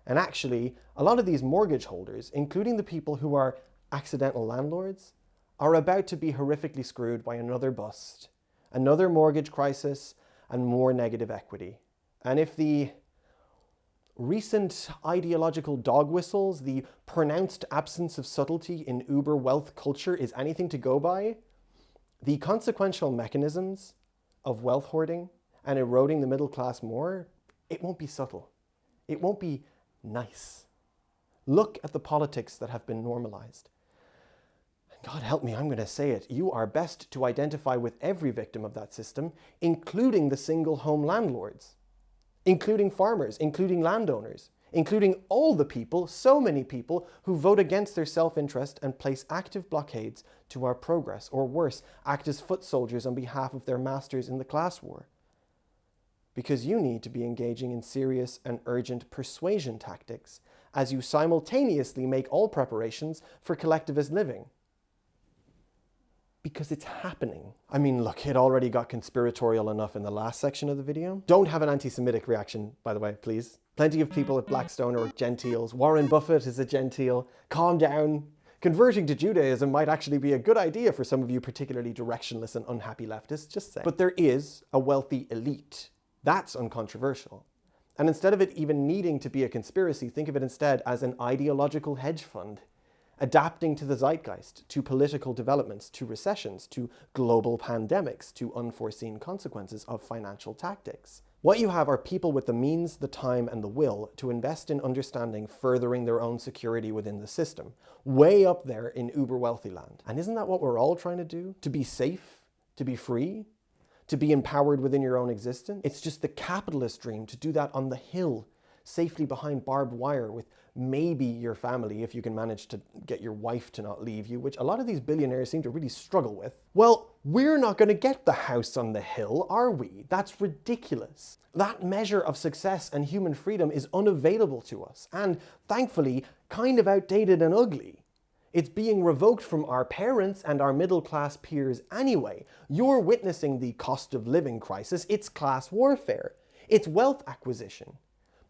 And actually, a lot of these mortgage holders, including the people who are accidental landlords, are about to be horrifically screwed by another bust, another mortgage crisis, and more negative equity. And if the recent ideological dog whistles, the pronounced absence of subtlety in uber wealth culture is anything to go by, the consequential mechanisms of wealth hoarding and eroding the middle class more, it won't be subtle. It won't be nice. Look at the politics that have been normalized. God help me, I'm going to say it. You are best to identify with every victim of that system, including the single home landlords, including farmers, including landowners, including all the people, so many people, who vote against their self-interest and place active blockades to our progress, or worse, act as foot soldiers on behalf of their masters in the class war. Because you need to be engaging in serious and urgent persuasion tactics as you simultaneously make all preparations for collectivist living. Because it's happening. I mean, look, it already got conspiratorial enough in the last section of the video. Don't have an anti-Semitic reaction, by the way, please. Plenty of people at Blackstone are Gentiles. Warren Buffett is a Gentile. Calm down. Converting to Judaism might actually be a good idea for some of you particularly directionless and unhappy leftists, just saying. But there is a wealthy elite. That's uncontroversial. And instead of it even needing to be a conspiracy, think of it instead as an ideological hedge fund, adapting to the zeitgeist, to political developments, to recessions, to global pandemics, to unforeseen consequences of financial tactics. What you have are people with the means, the time, and the will to invest in understanding furthering their own security within the system, way up there in uber wealthy land. And isn't that what we're all trying to do? To be safe, to be free, to be empowered within your own existence? It's just the capitalist dream to do that on the hill, safely behind barbed wire with maybe your family, if you can manage to get your wife to not leave you, which a lot of these billionaires seem to really struggle with. Well, we're not going to get the house on the hill, are we? That's ridiculous. That measure of success and human freedom is unavailable to us, and thankfully, kind of outdated and ugly. It's being revoked from our parents and our middle-class peers anyway. You're witnessing the cost of living crisis. It's class warfare. It's wealth acquisition.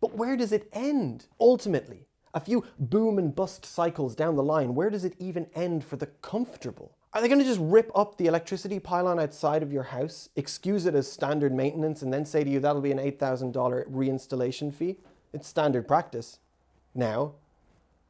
But where does it end? Ultimately, a few boom and bust cycles down the line, where does it even end for the comfortable? Are they going to just rip up the electricity pylon outside of your house, excuse it as standard maintenance, and then say to you that'll be an $8,000 reinstallation fee? It's standard practice. Now,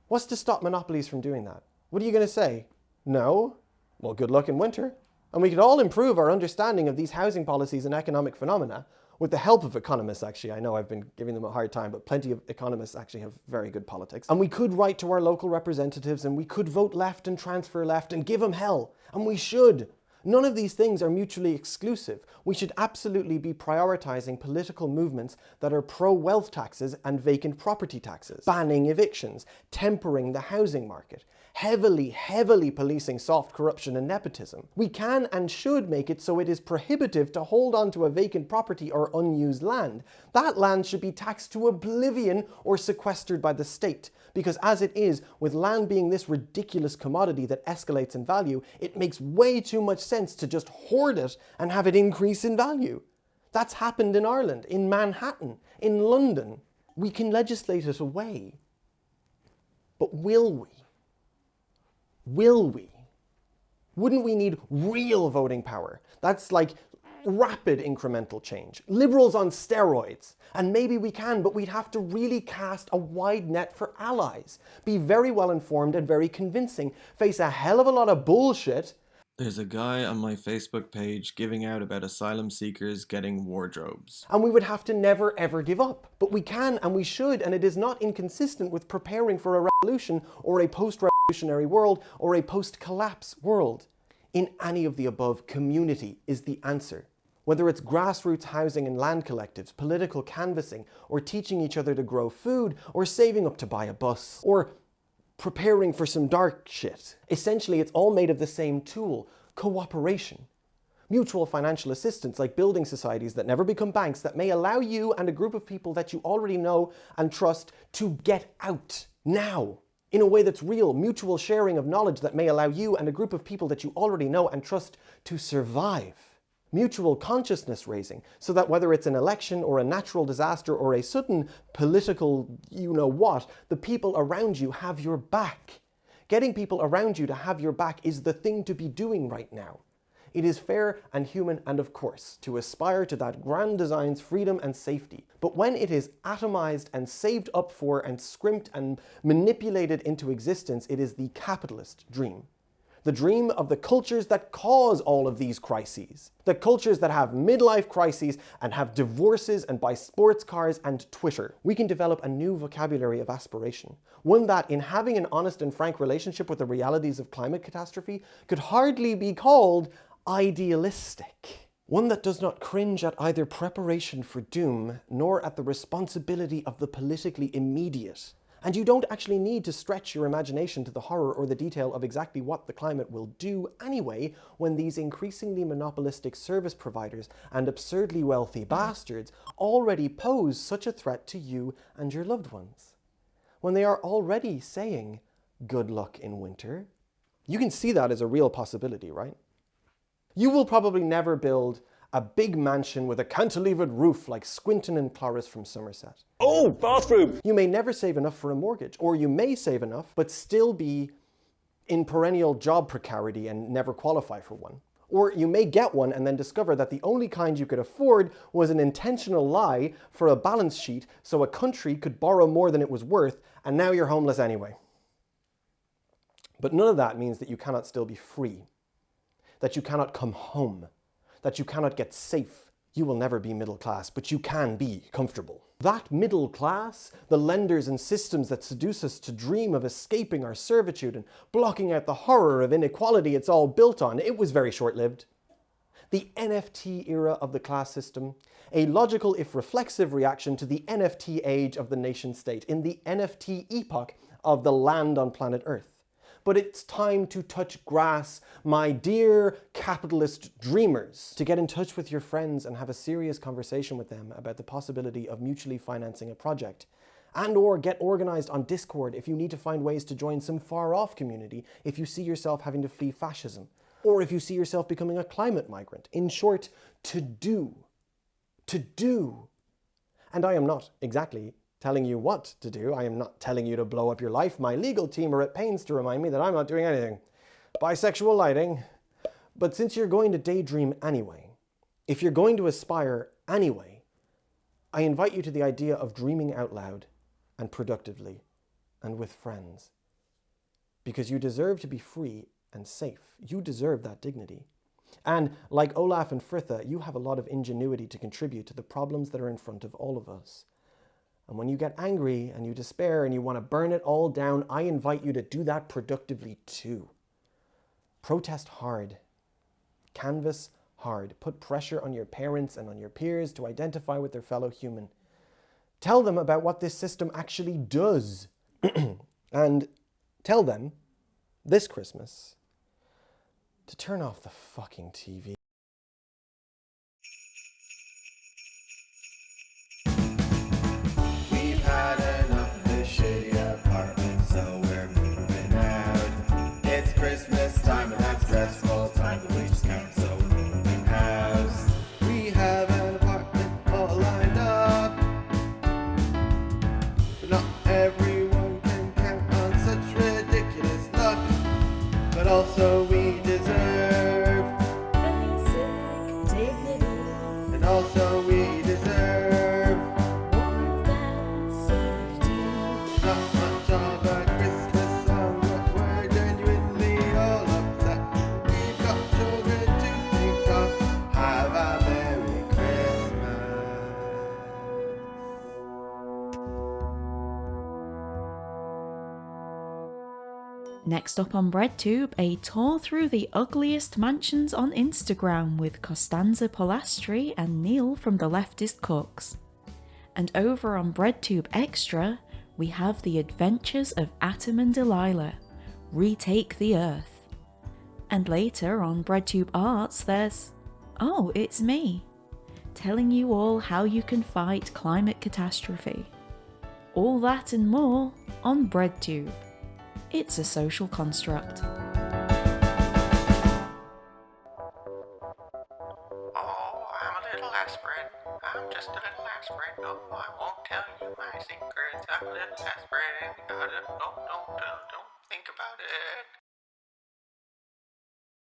what's to stop monopolies from doing that? What are you going to say? No? Well, good luck in winter. And we could all improve our understanding of these housing policies and economic phenomena with the help of economists, actually. I know I've been giving them a hard time, but plenty of economists actually have very good politics. And we could write to our local representatives, and we could vote left and transfer left and give them hell. And we should. None of these things are mutually exclusive. We should absolutely be prioritizing political movements that are pro-wealth taxes and vacant property taxes, banning evictions, tempering the housing market, heavily policing soft corruption and nepotism. We can and should make it so it is prohibitive to hold on to a vacant property or unused land. That land should be taxed to oblivion or sequestered by the state. Because as it is, with land being this ridiculous commodity that escalates in value, it makes way too much sense to just hoard it and have it increase in value. That's happened in Ireland, in Manhattan, in London. We can legislate it away. But will we? Will we? Wouldn't we need real voting power? That's like rapid incremental change. Liberals on steroids. And maybe we can, but we'd have to really cast a wide net for allies. Be very well informed and very convincing. Face a hell of a lot of bullshit. There's a guy on my Facebook page giving out about asylum seekers getting wardrobes. And we would have to never ever give up. But we can and we should, and it is not inconsistent with preparing for a revolution or a post-revolutionary world or a post-collapse world. In any of the above, community is the answer. Whether it's grassroots housing and land collectives, political canvassing, or teaching each other to grow food, or saving up to buy a bus, or preparing for some dark shit. Essentially, it's all made of the same tool, cooperation. Mutual financial assistance, like building societies that never become banks, that may allow you and a group of people that you already know and trust to get out now. In a way that's real, mutual sharing of knowledge that may allow you and a group of people that you already know and trust to survive. Mutual consciousness raising, so that whether it's an election or a natural disaster or a sudden political you-know-what, the people around you have your back. Getting people around you to have your back is the thing to be doing right now. It is fair and human and of course to aspire to that grand design's freedom and safety. But when it is atomized and saved up for and scrimped and manipulated into existence, it is the capitalist dream. The dream of the cultures that cause all of these crises. The cultures that have midlife crises and have divorces and buy sports cars and Twitter. We can develop a new vocabulary of aspiration. One that, in having an honest and frank relationship with the realities of climate catastrophe, could hardly be called idealistic. One that does not cringe at either preparation for doom, nor at the responsibility of the politically immediate. And you don't actually need to stretch your imagination to the horror or the detail of exactly what the climate will do anyway when these increasingly monopolistic service providers and absurdly wealthy bastards already pose such a threat to you and your loved ones. When they are already saying, good luck in winter. You can see that as a real possibility, right? You will probably never build a big mansion with a cantilevered roof like Squinton and Cloris from Somerset. Oh, bathroom! You may never save enough for a mortgage, or you may save enough but still be in perennial job precarity and never qualify for one. Or you may get one and then discover that the only kind you could afford was an intentional lie for a balance sheet so a country could borrow more than it was worth, and now you're homeless anyway. But none of that means that you cannot still be free, that you cannot come home, that you cannot get safe. You will never be middle class, but you can be comfortable. That middle class, the lenders and systems that seduce us to dream of escaping our servitude and blocking out the horror of inequality it's all built on, it was very short-lived. The NFT era of the class system, a logical if reflexive reaction to the NFT age of the nation state, in the NFT epoch of the land on planet Earth. But it's time to touch grass, my dear capitalist dreamers. To get in touch with your friends and have a serious conversation with them about the possibility of mutually financing a project. And or get organized on Discord if you need to find ways to join some far-off community if you see yourself having to flee fascism. Or if you see yourself becoming a climate migrant. In short, to do. To do. And I am not exactly telling you what to do. I am not telling you to blow up your life. My legal team are at pains to remind me that I'm not doing anything. Bisexual lighting. But since you're going to daydream anyway, if you're going to aspire anyway, I invite you to the idea of dreaming out loud and productively and with friends. Because you deserve to be free and safe. You deserve that dignity. And like Olaf and Fritha, you have a lot of ingenuity to contribute to the problems that are in front of all of us. And when you get angry and you despair and you want to burn it all down, I invite you to do that productively too. Protest hard. Canvass hard. Put pressure on your parents and on your peers to identify with their fellow human. Tell them about what this system actually does. And tell them, this Christmas, to turn off the fucking TV. Also we deserve basic dignity, and also we deserve warmth and safety. Not much of a Christmas song, but we're genuinely all upset. We've got children to think of. Have a Merry Christmas. Next up on BreadTube, a tour through the ugliest mansions on Instagram with Costanza Polastri and Neil from the Leftist Cooks. And over on BreadTube Extra, we have the adventures of Atom and Delilah, Retake the Earth. And later on BreadTube Arts, there's, oh, it's me, telling you all how you can fight climate catastrophe. All that and more on BreadTube. It's a social construct. Oh, I'm a little aspirin. I'm just a little aspirin. No, I won't tell you my secrets. I'm a little aspirin. Don't think about it.